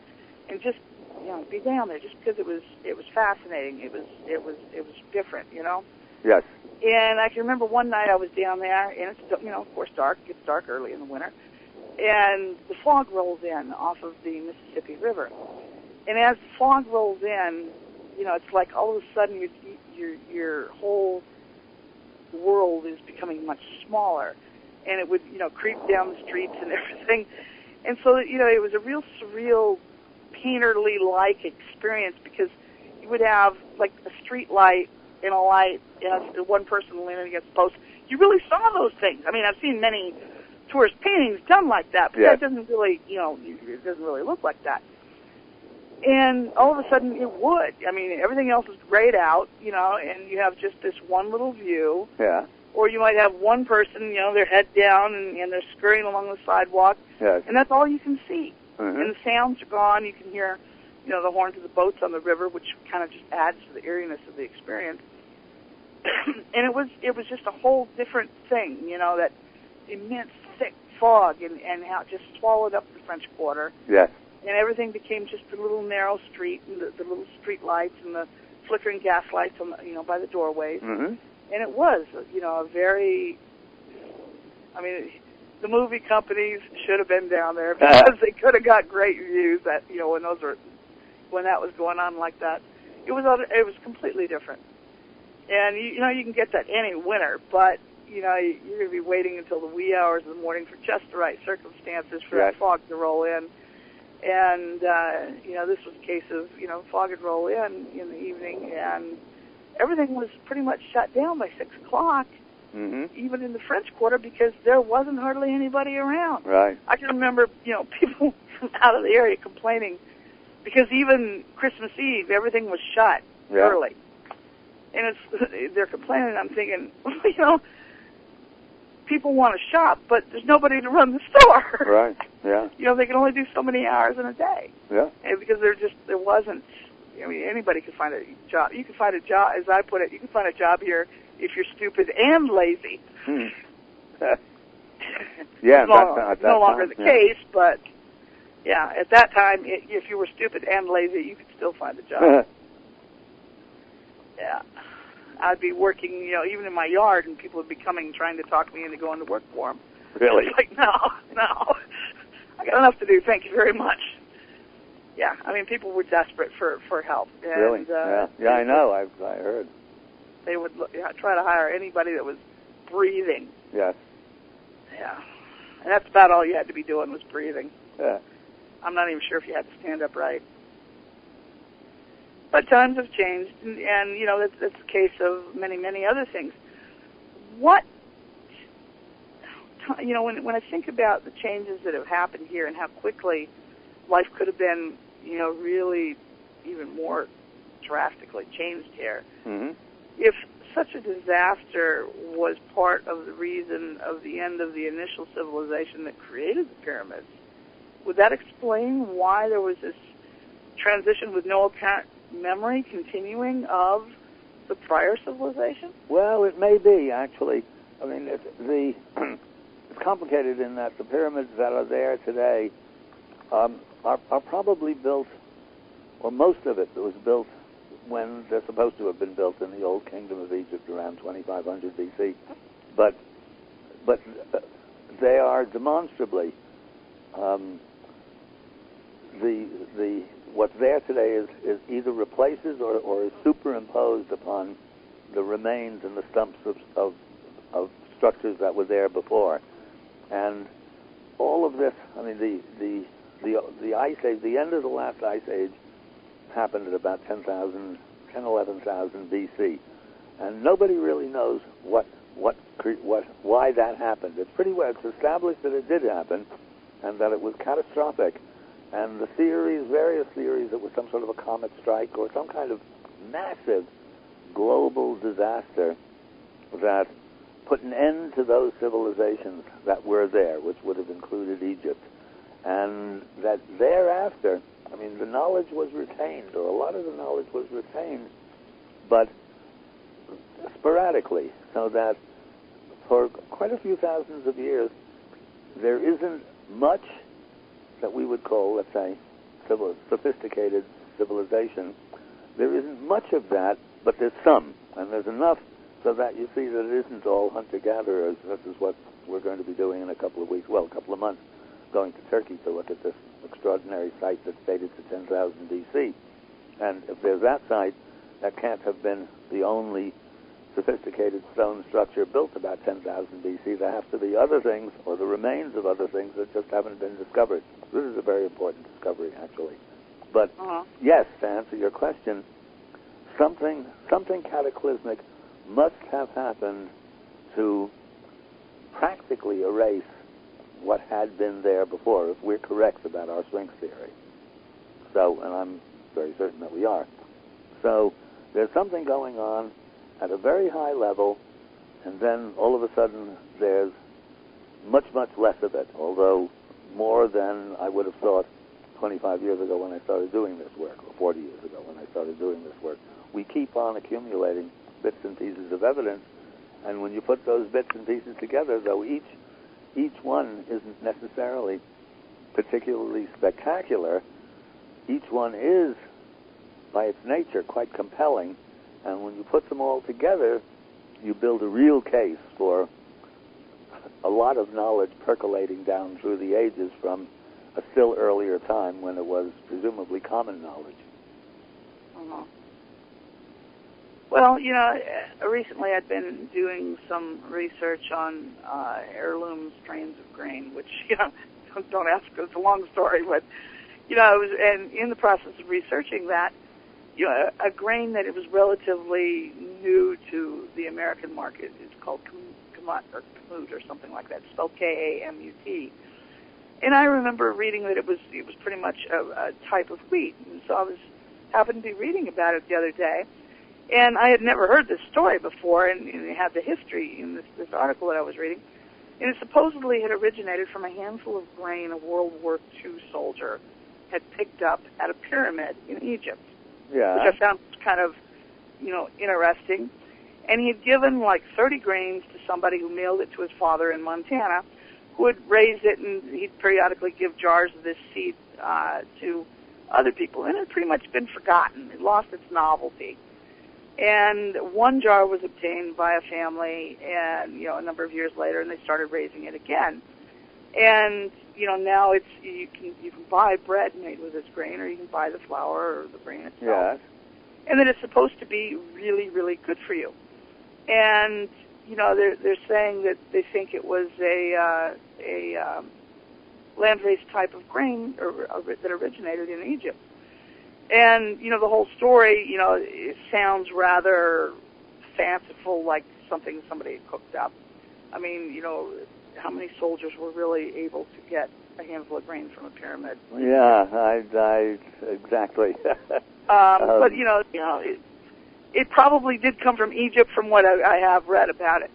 and just be down there just because it was fascinating. It was different, Yes. And I can remember one night I was down there, and it's of course dark. It gets dark early in the winter, and the fog rolls in off of the Mississippi River. And as the fog rolls in, it's like all of a sudden your whole world is becoming much smaller, and it would creep down the streets and everything. And so it was a real surreal, painterly-like experience, because you would have like a street light and a light and one person leaning against the post. You really saw those things. I mean, I've seen many tourist paintings done like that, but that doesn't really, it doesn't really look like that. And all of a sudden it would. I mean, everything else is grayed out, and you have just this one little view. Yeah. Or you might have one person, their head down, and they're scurrying along the sidewalk. Yes. And that's all you can see. Mm-hmm. And the sounds are gone. You can hear, the horns of the boats on the river, which kind of just adds to the eeriness of the experience. And it was just a whole different thing, that immense thick fog and how it just swallowed up the French Quarter. Yes. And everything became just a little narrow street, and the little street lights and the flickering gas lights on by the doorways. Mm-hmm. And it was, a very, the movie companies should have been down there, because they could have got great views when that was going on like that. It was completely different. And you can get that any winter, but you're going to be waiting until the wee hours of the morning for just the right circumstances for that fog to roll in. And this was a case of fog would roll in the evening, and everything was pretty much shut down by 6 o'clock. Mm-hmm. Even in the French Quarter, because there wasn't hardly anybody around. Right. I can remember, people from out of the area complaining, because even Christmas Eve, everything was shut early. And they're complaining, and I'm thinking, people want to shop, but there's nobody to run the store. Right, yeah. They can only do so many hours in a day. Yeah. And because there wasn't, anybody could find a job. You could find a job, as I put it, you can find a job here if you're stupid and lazy. Yeah, that's no longer the case, but at that time, if you were stupid and lazy, you could still find a job. Yeah. I'd be working, even in my yard, and people would be coming trying to talk me into going to work for them. Really? It's like, no, I got enough to do, thank you very much. Yeah, people were desperate for help. And, really? Yeah, I know, I heard. They would try to hire anybody that was breathing. Yes. Yeah. And that's about all you had to be doing, was breathing. Yeah. I'm not even sure if you had to stand upright. But times have changed, and that's the case of many, many other things. What, when I think about the changes that have happened here and how quickly life could have been, really even more drastically changed here. Mm-hmm. If such a disaster was part of the reason of the end of the initial civilization that created the pyramids, would that explain why there was this transition with no apparent memory continuing of the prior civilization? Well, it may be, actually. It's complicated in that the pyramids that are there today are probably built, or most of it was built when they're supposed to have been built in the old kingdom of Egypt around 2500 BC. But they are demonstrably what's there today is either replaces or is superimposed upon the remains and the stumps of structures that were there before. And all of this, the Ice Age, the end of the last Ice Age happened at about 11,000 BC. And nobody really knows why that happened. It's pretty well, it's established that it did happen and that it was catastrophic. And the various theories, it was some sort of a comet strike or some kind of massive global disaster that put an end to those civilizations that were there, which would have included Egypt. And that thereafter, the knowledge was retained, or a lot of the knowledge was retained, but sporadically, so that for quite a few thousands of years, there isn't much that we would call, let's say, sophisticated civilization. There isn't much of that, but there's some, and there's enough so that you see that it isn't all hunter-gatherers. This is what we're going to be doing in a couple of weeks, well, a couple of months, going to Turkey to look at this extraordinary site that's dated to 10,000 BC. And if there's that site, that can't have been the only sophisticated stone structure built about 10,000 BC. There have to be other things, or the remains of other things that just haven't been discovered. This is a very important discovery, actually. But yes, to answer your question, something cataclysmic must have happened to practically erase what had been there before, if we're correct about our Sphinx theory. So, and I'm very certain that we are. So there's something going on at a very high level, and then all of a sudden there's much, much less of it, although more than I would have thought 25 years ago when I started doing this work, or 40 years ago when I started doing this work. We keep on accumulating bits and pieces of evidence, and when you put those bits and pieces together, though each one isn't necessarily particularly spectacular, each one is, by its nature, quite compelling, and when you put them all together, you build a real case for a lot of knowledge percolating down through the ages from a still earlier time when it was presumably common knowledge. Well, you know, recently I'd been doing some research on heirloom strains of grain, which, you know, don't ask, it's a long story, but, you know, and in the process of researching that, you know, a grain that it was relatively new to the American market is called Kamut or something like that, spelled K-A-M-U-T. And I remember reading that it was pretty much a type of wheat. And so I happened to be reading about it the other day. And I had never heard this story before, and it had the history in this article that I was reading. And it supposedly had originated from a handful of grain a World War II soldier had picked up at a pyramid in Egypt. Yeah. Which I found kind of, you know, interesting. And he had given like 30 grains to somebody who mailed it to his father in Montana, who would raise it, and he'd periodically give jars of this seed to other people. And it had pretty much been forgotten. It lost its novelty. And one jar was obtained by a family, and, you know, a number of years later, and they started raising it again. And, you know, now you can buy bread made with this grain, or you can buy the flour or the grain itself. Yes. And that it's supposed to be really, really good for you. And, you know, they're saying that they think it was a landrace type of grain that originated in Egypt. And, you know, the whole story, you know, it sounds rather fanciful, like something somebody had cooked up. I mean, you know, how many soldiers were really able to get a handful of grain from a pyramid? Yeah, exactly. But, you know, it probably did come from Egypt from what I have read about it.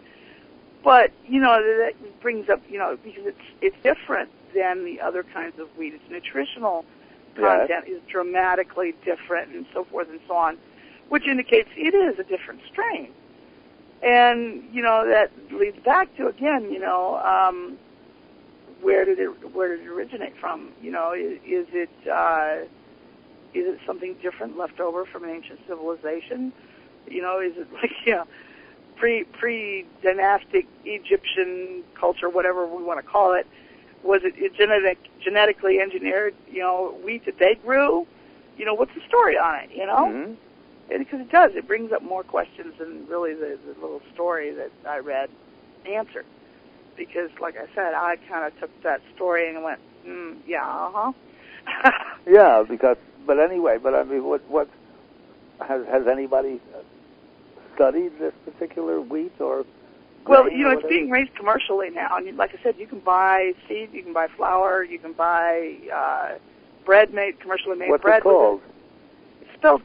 But, you know, that brings up, you know, because it's different than the other kinds of wheat. Its nutritional content is dramatically different, and so forth and so on, which indicates it is a different strain. And, you know, that leads back to, again, you know, where did it originate from? You know, is it something different left over from an ancient civilization? You know, is it like, you know, pre-dynastic Egyptian culture, whatever we want to call it? Was it genetically engineered, you know, wheat that they grew? You know, what's the story on it, you know? Mm-hmm. Because it does. It brings up more questions than really the little story that I read answered. Because, like I said, I kind of took that story and went, yeah, yeah, but anyway, I mean, what has anybody studied this particular wheat or? Well, you know, it's being raised commercially now, and like I said, you can buy seed, you can buy flour, you can buy bread commercially made bread. What's it called? It's spelled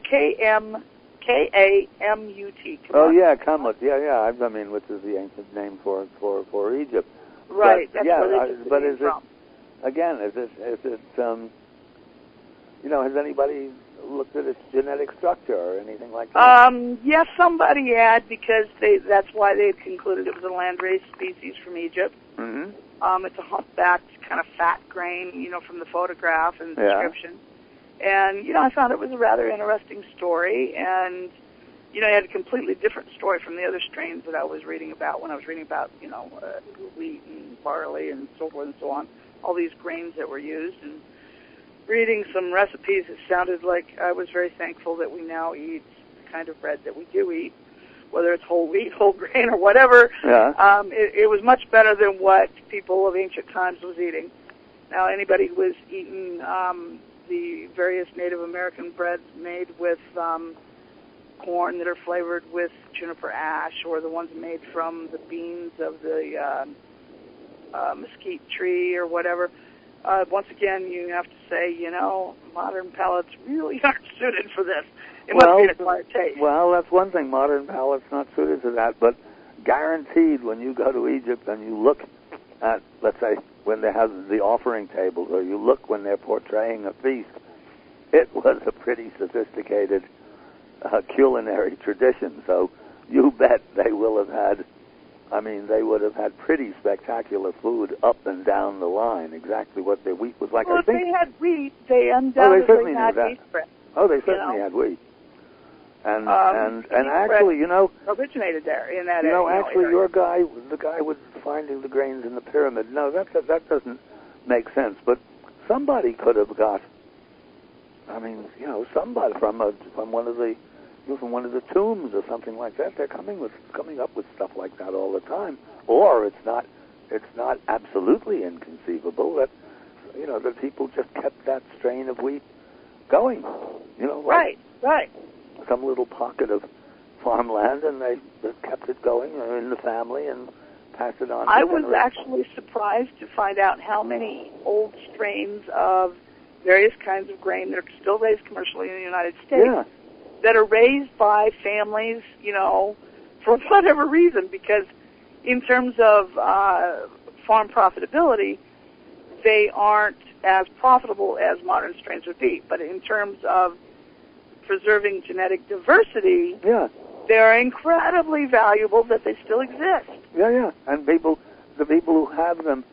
K-A-M-U-T. Oh yeah, Kamut. Yeah. I mean, which is the ancient name for Egypt. Right. But, that's where but is from. Again, is it you know, has anybody looked at its genetic structure or anything like that? Yes, somebody had, because that's why they had concluded it was a landrace species from Egypt. Mm-hmm. It's a humpbacked kind of fat grain, you know, from the photograph and the description. And, I found it was a rather interesting story, and, it had a completely different story from the other strains that I was reading about when I was reading about, wheat and barley and so forth and so on, all these grains that were used, and reading some recipes, it sounded like I was very thankful that we now eat the kind of bread that we do eat, whether it's whole wheat, whole grain, or whatever. Yeah. It was much better than what people of ancient times was eating. Now, anybody who was eating the various Native American breads made with corn that are flavored with juniper ash, or the ones made from the beans of the mesquite tree or whatever, once again, you have to say, modern palates really aren't suited for this. It must be an acquired taste. Well, that's one thing. Modern palates not suited to that, but guaranteed when you go to Egypt and you look at, let's say, when they have the offering tables, or you look when they're portraying a feast, it was a pretty sophisticated culinary tradition. So you bet they will have had, they would have had pretty spectacular food up and down the line, exactly what their wheat was like. Well, I think, if they had wheat, they undoubtedly had wheat bread. Oh, they certainly had wheat. And actually, originated there in that actually, area. your guy, the guy with finding the grains in the pyramid, no, that doesn't make sense. But somebody could have got, somebody from one of the tombs or something like that. They're coming up with stuff like that all the time. Or it's not absolutely inconceivable that that people just kept that strain of wheat going. Right. Some little pocket of farmland, and they just kept it going in the family and passed it on. I was actually surprised to find out how many old strains of various kinds of grain that are still raised commercially in the United States that are raised by families, for whatever reason, because in terms of farm profitability, they aren't as profitable as modern strains would be. But in terms of preserving genetic diversity, they're incredibly valuable that they still exist. Yeah. And the people who have them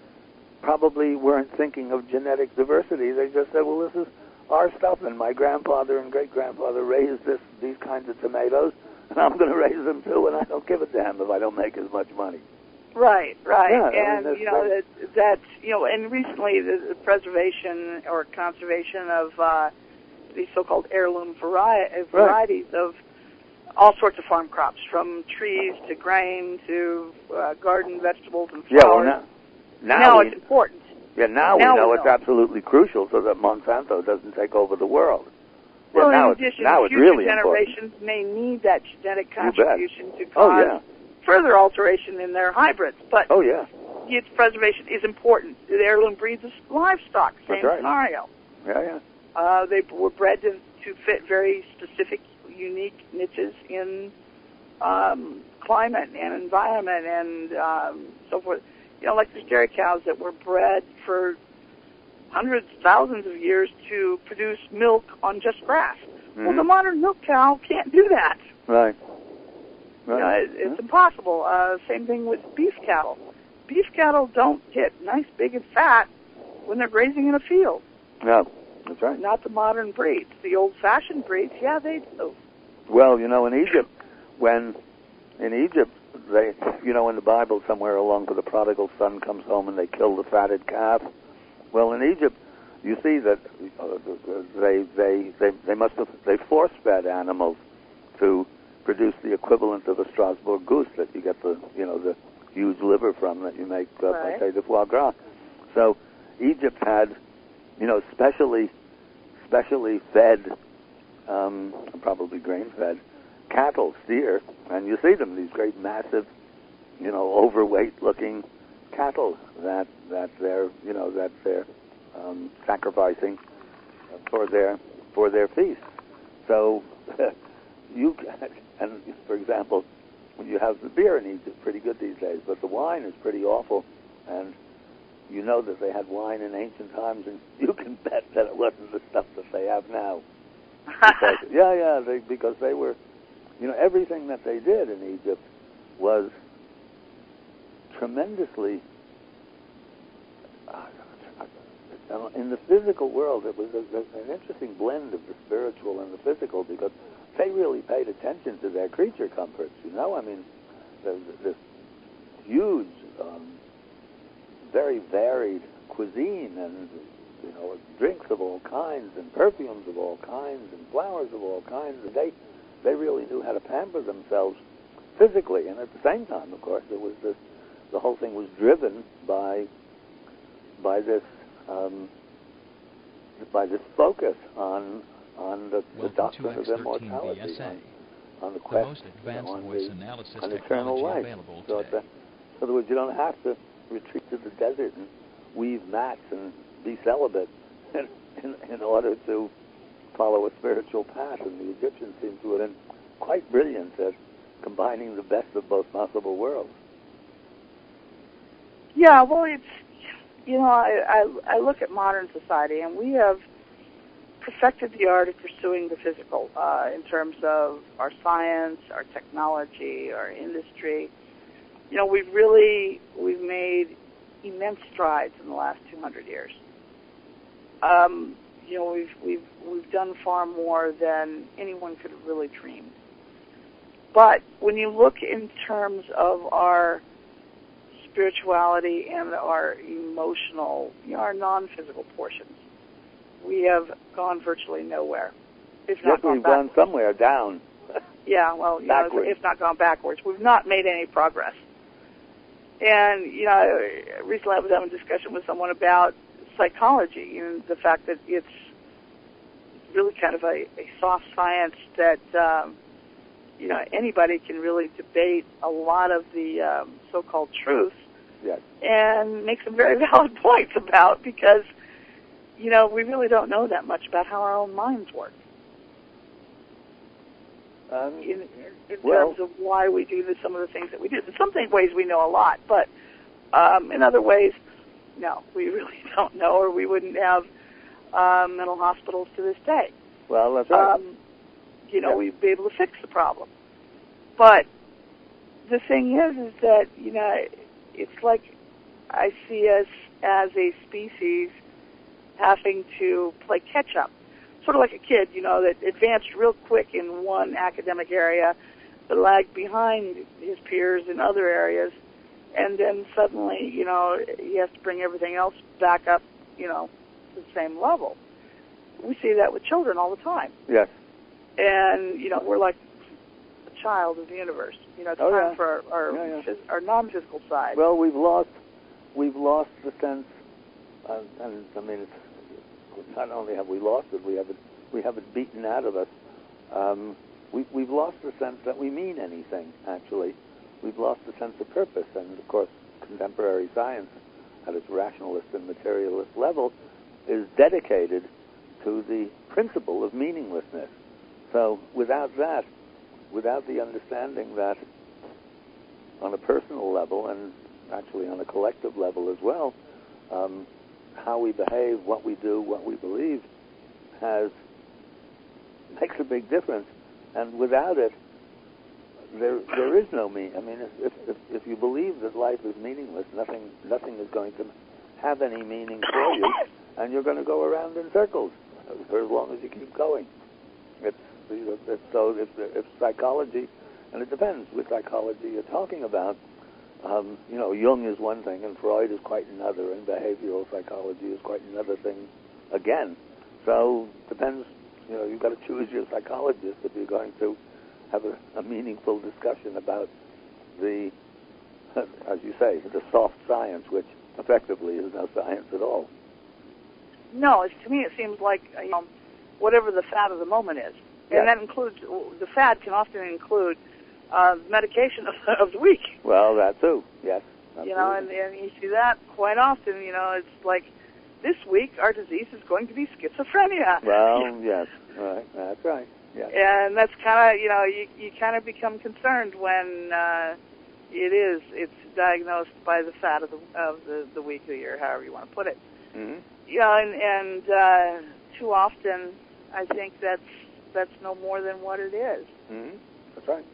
probably weren't thinking of genetic diversity. They just said, well, this is our stuff, and my grandfather and great-grandfather raised these kinds of tomatoes, and I'm going to raise them too, and I don't give a damn if I don't make as much money. Right. Yeah, and, and recently the preservation or conservation of these so-called heirloom varieties of all sorts of farm crops, from trees to grain to garden vegetables and flowers. Now it's important. Yeah, now we know it's absolutely crucial so that Monsanto doesn't take over the world. Well, now in addition, it's future really generations important. may need that genetic contribution to cause further alteration in their hybrids. But its preservation is important. The heirloom breeds of livestock, same scenario. Yeah. They were bred to fit very specific, unique niches in climate and environment and so forth. Like the dairy cows that were bred for hundreds, thousands of years to produce milk on just grass. Mm-hmm. Well, the modern milk cow can't do that. Right. It's impossible. Same thing with beef cattle. Beef cattle don't get nice, big, and fat when they're grazing in a field. No, that's right. Not the modern breeds. The old-fashioned breeds, they do. Well, in Egypt, they, in the Bible somewhere along, the prodigal son comes home and they kill the fatted calf. Well, in Egypt, you see that they force-fed animals to produce the equivalent of a Strasbourg goose that you get the huge liver from that you make pâté de foie gras. So Egypt had, specially fed, probably grain-fed cattle, steer, and you see them, these great, massive, overweight-looking cattle that they're sacrificing for their feast. So and for example, when you have the beer in Egypt, pretty good these days, but the wine is pretty awful, and you know that they had wine in ancient times, and you can bet that it wasn't the stuff that they have now. Because they were, everything that they did in Egypt was tremendously, in the physical world, it was an interesting blend of the spiritual and the physical, because they really paid attention to their creature comforts. I mean, there's this huge, very varied cuisine, and drinks of all kinds, and perfumes of all kinds, and flowers of all kinds. And they really knew how to pamper themselves physically, and at the same time, of course, it was the whole thing was driven by this focus on the doctrine of immortality, on the quest, on eternal life. So in other words, you don't have to retreat to the desert and weave mats and be celibate in order to follow a spiritual path. And the Egyptians seem to have been quite brilliant at combining the best of both possible worlds. Yeah, well, it's, I look at modern society, and we have perfected the art of pursuing the physical in terms of our science, our technology, our industry. We've made immense strides in the last 200 years. We've done far more than anyone could have really dreamed. But when you look in terms of our spirituality and our emotional, our non-physical portions, we have gone virtually nowhere. If not we've gone somewhere down. Yeah, well, if not gone backwards. We've not made any progress. And, recently I was having a discussion with someone about psychology and the fact that it's really kind of a soft science that, anybody can really debate a lot of the so-called truths. Yes. And make some very valid points about, because, we really don't know that much about how our own minds work. In terms of why we do some of the things that we do. In some ways we know a lot, but in other ways, no, we really don't know, or we wouldn't have mental hospitals to this day. Well, that's right. We'd be able to fix the problem. But the thing is that, it's like I see us as a species having to play catch-up. Sort of like a kid, that advanced real quick in one academic area, but lagged behind his peers in other areas, and then suddenly, he has to bring everything else back up, to the same level. We see that with children all the time. Yes. And, we're like a child of the universe. It's time for our non-physical side. Well, we've lost the sense, and I mean, not only have we lost it, we have it beaten out of us. We've lost the sense that we mean anything, actually. We've lost the sense of purpose, and of course, contemporary science, at its rationalist and materialist level, is dedicated to the principle of meaninglessness. So without that, without the understanding that on a personal level, and actually on a collective level as well, how we behave, what we do, what we believe, makes a big difference. And without it, there is no meaning. I mean, if you believe that life is meaningless, nothing is going to have any meaning for you, and you're going to go around in circles for as long as you keep going. So if psychology, and it depends which psychology you're talking about. Jung is one thing, and Freud is quite another, and behavioral psychology is quite another thing again. So depends. You've got to choose your psychologist if you're going to have a meaningful discussion about the, as you say, the soft science, which effectively is no science at all. No, to me it seems like whatever the fad of the moment is, and that includes, the fad can often include medication of the week. Well, that too, yes. Absolutely. And you see that quite often. It's like, this week our disease is going to be schizophrenia. Well, yes, right, that's right. Yes. And that's kind of, you kind of become concerned when it's diagnosed by the fad of the week, of the year, however you want to put it. Mm-hmm. And too often, I think that's no more than what it is. Mm-hmm. That's right.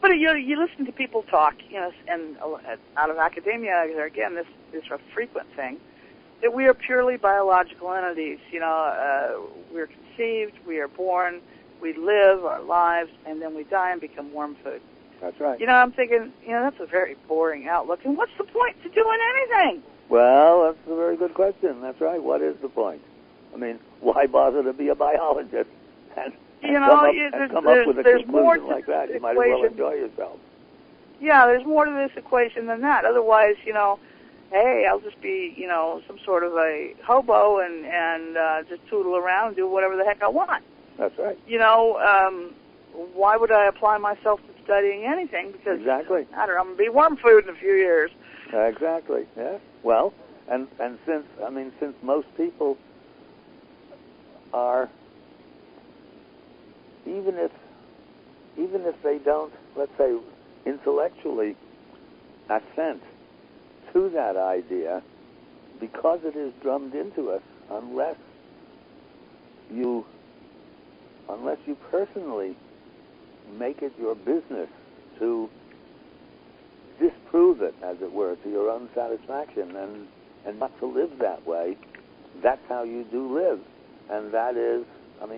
But you listen to people talk, and out of academia, again, this is a frequent thing. that we are purely biological entities. We're conceived, we are born, we live our lives, and then we die and become worm food. That's right. I'm thinking, that's a very boring outlook. And what's the point to doing anything? Well, that's a very good question. That's right. What is the point? I mean, why bother to be a biologist and come up with a conclusion like that? You might as well enjoy yourself. Yeah, there's more to this equation than that. Otherwise, hey, I'll just be, some sort of a hobo and just tootle around and do whatever the heck I want. That's right. Why would I apply myself to studying anything? Because exactly. I'm going to be worm food in a few years. Exactly. Yeah. Well, and since most people are, even if they don't, let's say, intellectually assent to that idea, because it is drummed into us, unless you personally make it your business to disprove it, as it were, to your own satisfaction, and not to live that way, that's how you do live. And that is,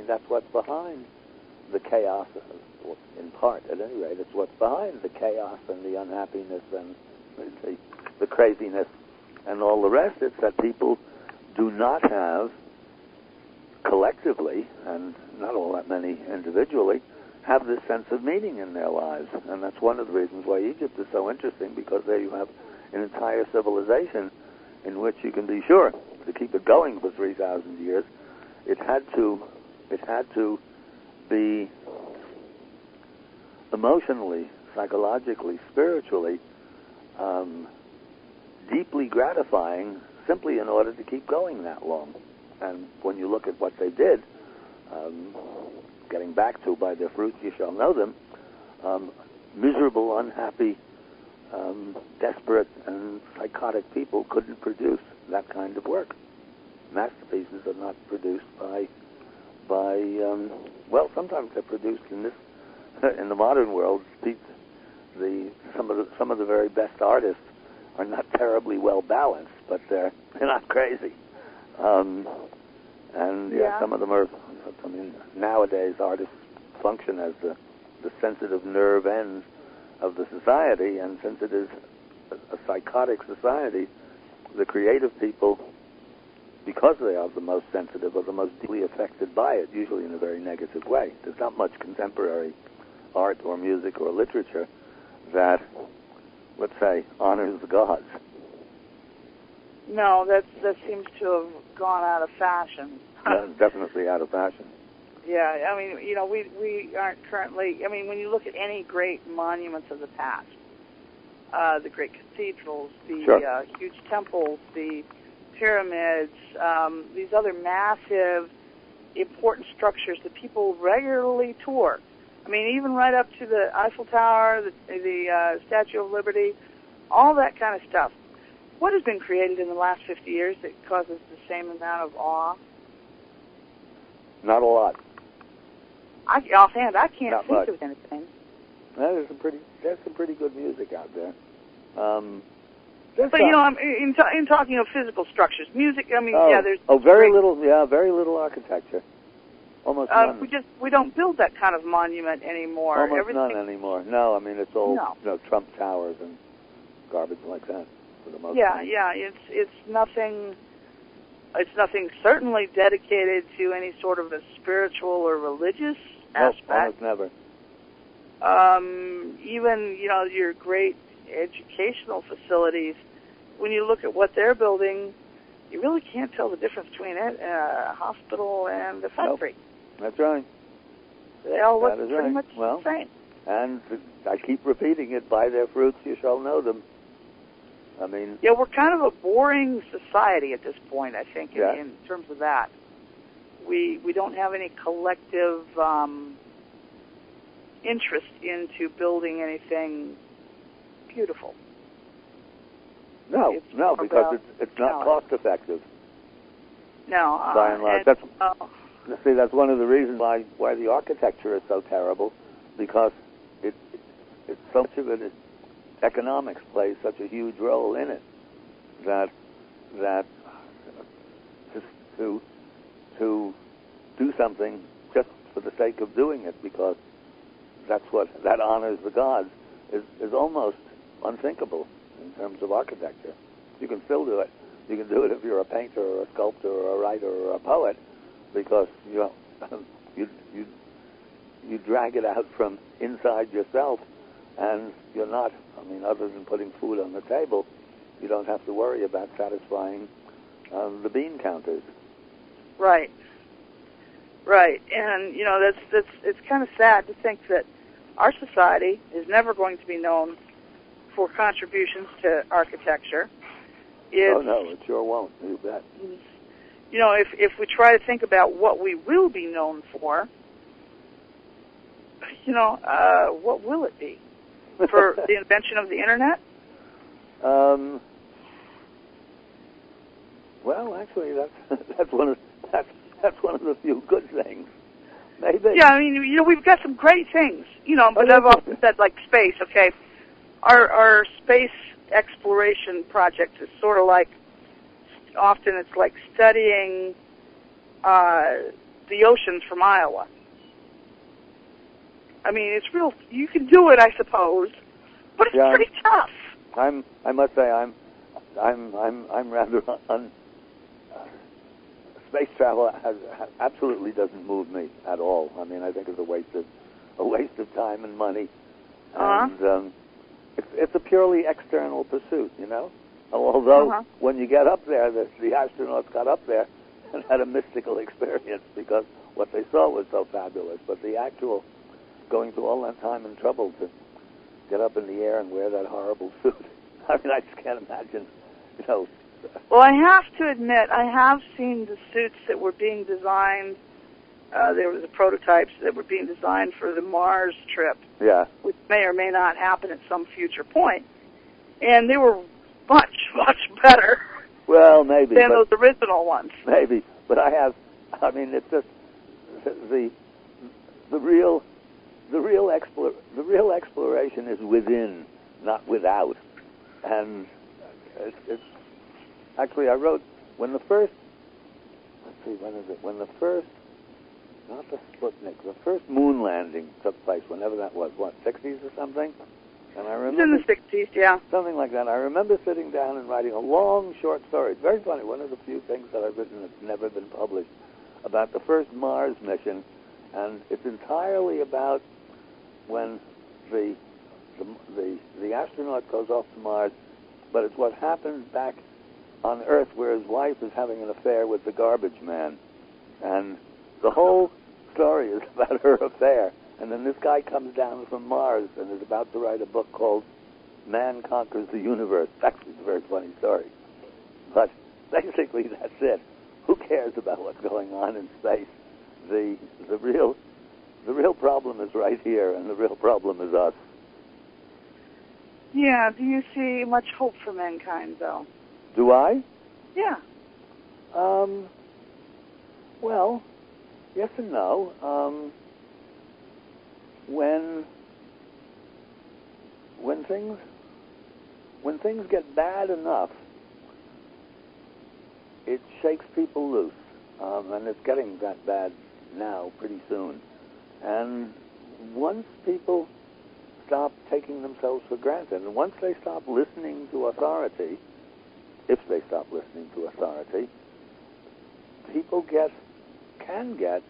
that's what's behind the chaos, in part, at any rate. It's what's behind the chaos and the unhappiness and the craziness and all the rest. It's that people do not have, collectively, and not all that many individually, have this sense of meaning in their lives. And that's one of the reasons why Egypt is so interesting, because there you have an entire civilization in which you can be sure, to keep it going for 3,000 years, it had to be emotionally, psychologically, spiritually, deeply gratifying, simply in order to keep going that long. And when you look at what they did, getting back to by their fruits you shall know them, miserable, unhappy, desperate, and psychotic people couldn't produce that kind of work. Masterpieces are not produced by sometimes they're produced in the modern world. Some of the very best artists are not terribly well balanced, but they're not crazy. Some of them are. Nowadays artists function as the sensitive nerve ends of the society, and since it is a psychotic society, the creative people, because they are the most sensitive, are the most deeply affected by it, usually in a very negative way. There's not much contemporary art or music or literature that, let's say, honors the gods. No, that seems to have gone out of fashion. Definitely out of fashion. Yeah, we aren't currently, when you look at any great monuments of the past, the great cathedrals, the huge temples, the pyramids, these other massive, important structures that people regularly tour. Even right up to the Eiffel Tower, the Statue of Liberty, all that kind of stuff. What has been created in the last 50 years that causes the same amount of awe? Not a lot. Offhand, I can't Not think much. of anything. There's some pretty good music out there. But in talking of physical structures, music. There's very little architecture. Almost none. We don't build that kind of monument anymore. Almost none anymore. No, it's all Trump towers and garbage like that for the most part. It's nothing. It's nothing certainly dedicated to any sort of a spiritual or religious aspect. Almost never. Even your great educational facilities, when you look at what they're building, you really can't tell the difference between a hospital and a factory. Nope. That's right. They all look pretty much the same. And I keep repeating it, by their fruits you shall know them. We're kind of a boring society at this point, I think, in terms of that. We don't have any collective interest into building anything beautiful. No, because it's not cost effective. No. By and large. That's one of the reasons why the architecture is so terrible, because it's so much of it, economics plays such a huge role in it, that to do something just for the sake of doing it, because that honors the gods, is almost unthinkable in terms of architecture. You can still do it. You can do it if you're a painter or a sculptor or a writer or a poet, because you drag it out from inside yourself, and you're not, I mean, other than putting food on the table, you don't have to worry about satisfying the bean counters. Right. Right. And, you know, it's kind of sad to think that our society is never going to be known for contributions to architecture. Oh, no, it sure won't. You bet. You know, if we try to think about what we will be known for, you know, what will it be? For the invention of the Internet? Well, actually, that's one of the few good things. Maybe. Yeah, I mean, you know, we've got some great things, you know, but I've often said, like, space, okay? Our space exploration project is sort of like, often it's like studying the oceans from Iowa. I mean, it's real, you can do it, I suppose, but it's pretty tough. I must say, I'm rather space travel absolutely doesn't move me at all. I mean, I think it's a waste of time and money, and it's a purely external pursuit, you know. Although when you get up there, the astronauts got up there and had a mystical experience because what they saw was so fabulous. But the actual going through all that time and trouble to get up in the air and wear that horrible suit, I mean, I just can't imagine, you know. Well, I have to admit, I have seen the suits that were being designed. There were the prototypes that were being designed for the Mars trip, which may or may not happen at some future point. And they were much, much better. Well, maybe than those original ones. Maybe, but I mean, it's just the real exploration is within, not without. And it's actually, I wrote when the first, not the Sputnik, the first moon landing took place, whenever that was, 60s or something? And I remember, it was in the 60s, yeah. Something like that. I remember sitting down and writing a long, short story. It's very funny. One of the few things that I've written that's never been published about the first Mars mission, and it's entirely about when the astronaut goes off to Mars, but it's what happens back on Earth where his wife is having an affair with the garbage man. And the whole story is about her affair. And then this guy comes down from Mars and is about to write a book called Man Conquers the Universe. Actually, it's a very funny story. But basically, that's it. Who cares about what's going on in space? The real problem is right here, and the real problem is us. Yeah, do you see much hope for mankind, though? Do I? Yeah. Well, yes and no. When things get bad enough, it shakes people loose, and it's getting that bad now pretty soon. And once people stop taking themselves for granted, and once they stop listening to authority, if they stop listening to authority, people can get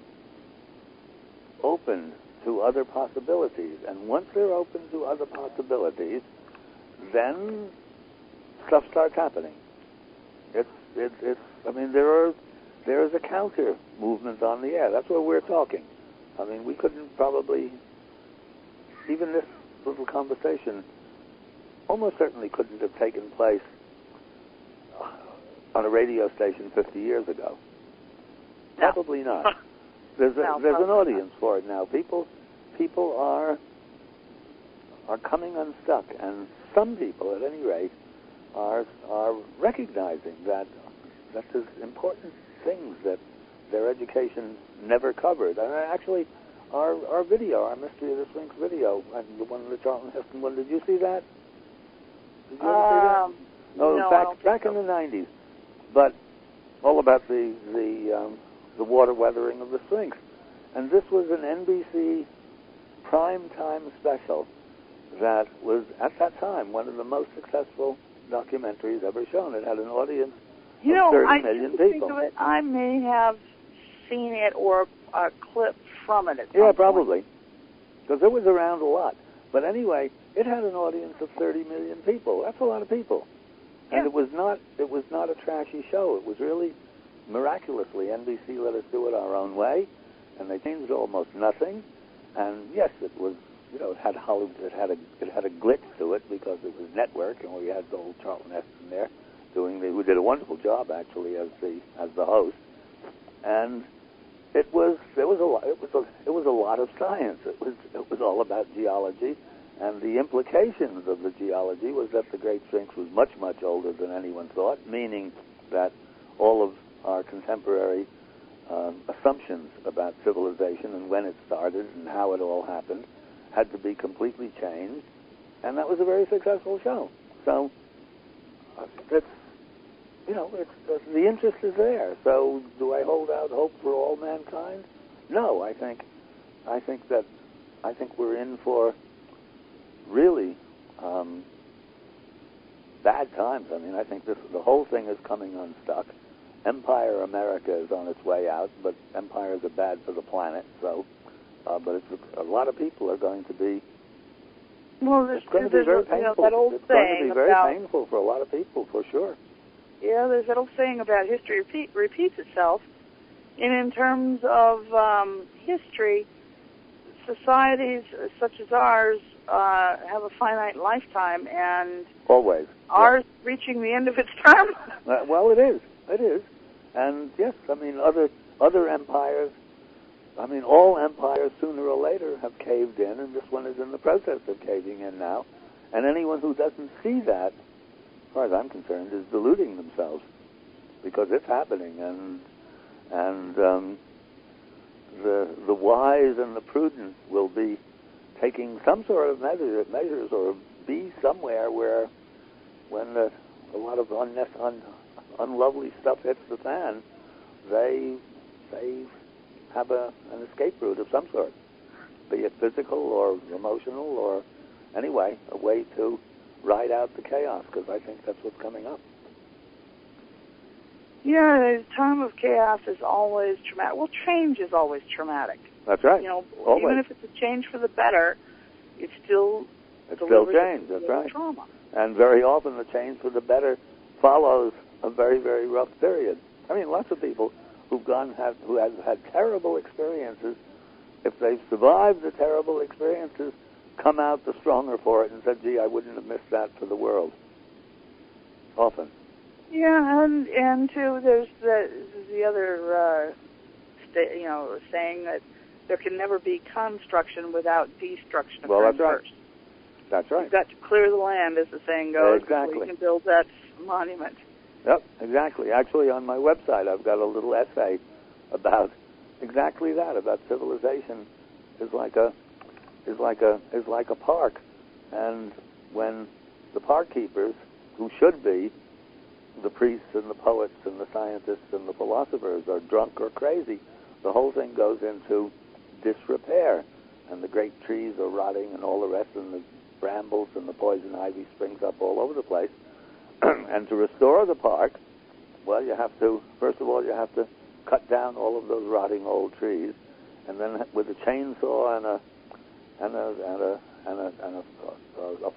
open to other possibilities. And once they're open to other possibilities, then stuff starts happening. I mean, there is a counter movement on the air. That's where we're talking. I mean, we couldn't probably, even this little conversation almost certainly couldn't have taken place on a radio station 50 years ago. No. Probably not. There's an audience for it now. People are coming unstuck, and some people, at any rate, are recognizing that there's important things that their education never covered. And actually, our video, our Mystery of the Sphinx video, the one, the Charlton Heston one, did you see that? Did you ever see that? No, back in the 90s. But all about the water weathering of the Sphinx. And this was an NBC primetime special that was, at that time, one of the most successful documentaries ever shown. It had an audience of 30 million people. Think of it, I may have seen it or a clip from it at some Yeah, point. probably, because it was around a lot. But anyway, it had an audience of 30 million people. That's a lot of people. And Yeah. it was not a trashy show. It was really, miraculously, NBC let us do it our own way, and they changed almost nothing. And yes, it was, it had Hollywood, it had a glitch to it because it was network, and we had the old Charlton Heston there who did a wonderful job actually as the host. And it was a lot of science. It was all about geology, and the implications of the geology was that the Great Sphinx was much, much older than anyone thought, meaning that all of our contemporary assumptions about civilization and when it started and how it all happened had to be completely changed, and that was a very successful show. So the interest is there. So do I hold out hope for all mankind? No, I think we're in for really bad times. I mean, I think the whole thing is coming unstuck. Empire America is on its way out, but empires are bad for the planet. So, but a lot of people are going to be. Well, it's going to be very painful. That old it's going to saying be very about, painful for a lot of people, for sure. Yeah, there's that old saying about history repeats itself. And in terms of history, societies such as ours have a finite lifetime, and always ours reaching the end of its term. Well, it is. It is. And yes, I mean, other empires, I mean, all empires sooner or later have caved in, and this one is in the process of caving in now. And anyone who doesn't see that, as far as I'm concerned, is deluding themselves, because it's happening, and the wise and the prudent will be taking some sort of measures or be somewhere where, when a lot of unlovely stuff hits the fan, they have an escape route of some sort, be it physical or emotional or anyway, a way to ride out the chaos, because I think that's what's coming up. Yeah, the time of chaos is always traumatic. Well, change is always traumatic. That's right. Always. Even if it's a change for the better, it's still change. That's right. Trauma. And very often the change for the better follows a very, very rough period. I mean, lots of people who have had terrible experiences, if they've survived the terrible experiences, come out the stronger for it and said, "Gee, I wouldn't have missed that for the world." Often. Yeah, and too, there's the other saying that there can never be construction without destruction occurring first. That's right. You've got to clear the land, as the saying goes, exactly. before you can build that monument. Yep, exactly. Actually, on my website, I've got a little essay about exactly that. About civilization is like a park, and when the park keepers, who should be the priests and the poets and the scientists and the philosophers, are drunk or crazy, the whole thing goes into disrepair, and the great trees are rotting and all the rest, and the brambles and the poison ivy springs up all over the place. And to restore the park, well, first of all, you have to cut down all of those rotting old trees, and then with a chainsaw and a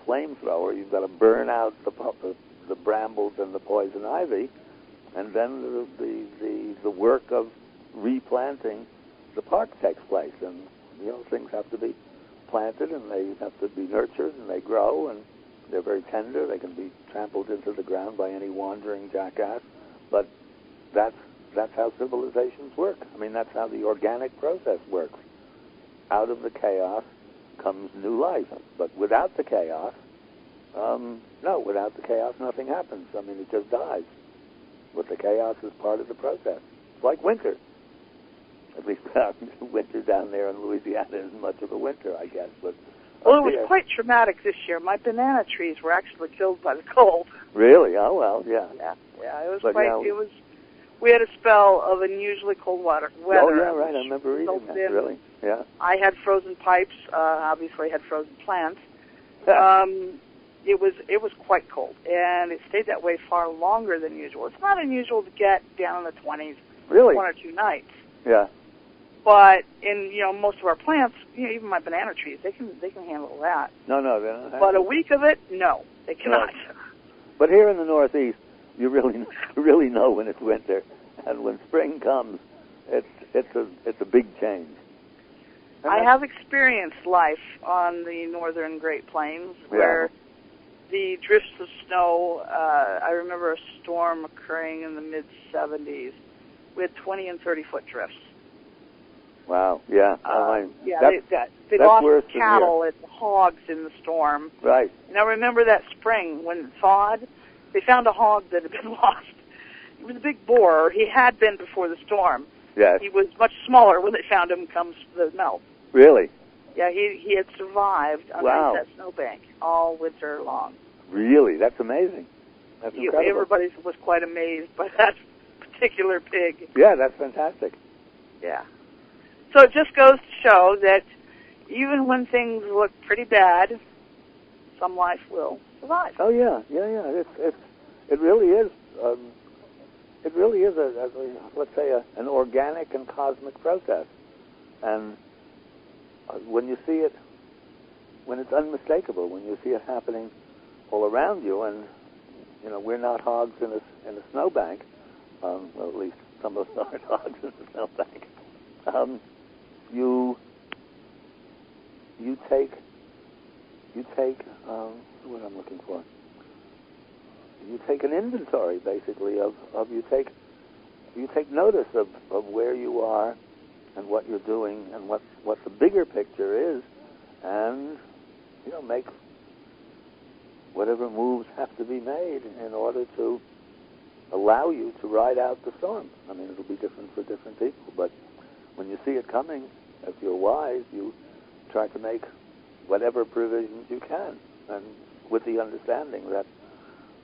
flamethrower, you've got to burn out the brambles and the poison ivy, and then the work of replanting the park takes place. And things have to be planted, and they have to be nurtured, and they grow, and they're very tender. They can be trampled into the ground by any wandering jackass, but that's how civilizations work. I mean, that's how the organic process works. Out of the chaos comes new life. But without the chaos, without the chaos, nothing happens. I mean, it just dies. But the chaos is part of the process. It's like winter. At least winter down there in Louisiana isn't much of a winter, I guess. But well, it was quite traumatic this year. My banana trees were actually killed by the cold. Really? Oh well, yeah. Yeah. It was but, quite. It was We had a spell of unusually cold weather. Oh, yeah, right. I remember reading that, really. Yeah. I had frozen pipes. Obviously, I had frozen plants. It was quite cold, and it stayed that way far longer than usual. It's not unusual to get down in the 20s, really? 1 or 2 nights. Yeah. But in most of our plants, even my banana trees, they can handle that. No, they're not. But a week of it, no, they cannot. No. But here in the Northeast, you really know when it's winter, and when spring comes, it's a big change. And I have experienced life on the northern Great Plains where the drifts of snow, I remember a storm occurring in the mid-70s with 20 and 30-foot drifts. Wow, yeah. They lost cattle and hogs in the storm. Right. And I remember that spring when it thawed, they found a hog that had been lost. He was a big boar. He had been before the storm. Yes. He was much smaller when they found him come the melt. Really? Yeah, he had survived underneath that snowbank all winter long. Really? That's amazing. That's incredible. Everybody was quite amazed by that particular pig. Yeah, that's fantastic. Yeah. So it just goes to show that even when things look pretty bad, some life will survive. Oh yeah. It really is. It really is let's say an organic and cosmic process, and when you see it, when it's unmistakable, when you see it happening all around you, and we're not hogs in a snowbank. Well, at least some of us aren't hogs in a snowbank. You take what I'm looking for. You take an inventory, basically, of you take notice of where you are and what you're doing and what the bigger picture is, and make whatever moves have to be made in order to allow you to ride out the storm. I mean, it'll be different for different people, but when you see it coming, if you're wise, you try to make whatever provisions you can, and with the understanding that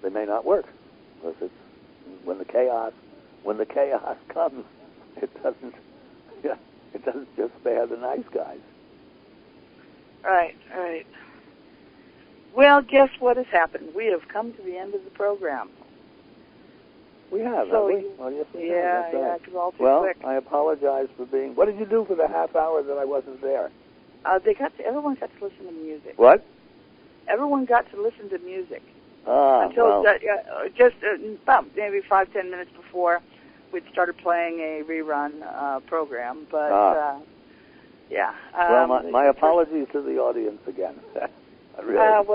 they may not work, because when the chaos comes, it doesn't just spare the nice guys. Right. Well, guess what has happened? We have come to the end of the program. We have, so haven't we? Well, yes, we have. Yeah, right. because all too quick. Well, I apologize for being... What did you do for the half hour that I wasn't there? Everyone got to listen to music. What? Everyone got to listen to music. Until about maybe 5-10 minutes before we'd started playing a rerun program. But, yeah. Well, my apologies to the audience again. Really.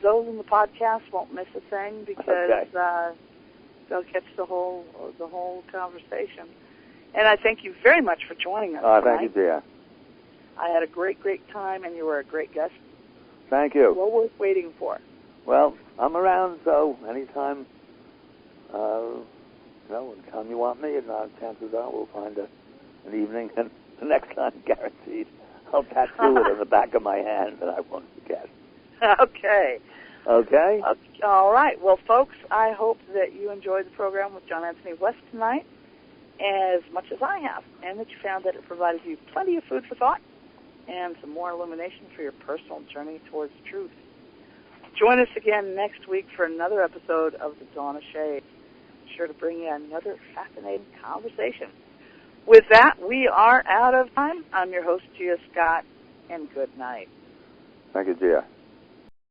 Those in the podcast won't miss a thing because they'll catch the whole conversation. And I thank you very much for joining us tonight. Thank you, dear. I had a great time, and you were a great guest. Thank you. Well worth waiting for. Well, I'm around, so anytime, anytime you want me, and chances are we'll find an evening, and the next time, guaranteed, I'll tattoo it on the back of my hand, and I won't forget. Okay. All right. Well, folks, I hope that you enjoyed the program with John Anthony West tonight as much as I have, and that you found that it provided you plenty of food for thought and some more illumination for your personal journey towards truth. Join us again next week for another episode of The Dawn of Shade. Be sure to bring you another fascinating conversation. With that, we are out of time. I'm your host, Gia Scott, and good night. Thank you, Gia.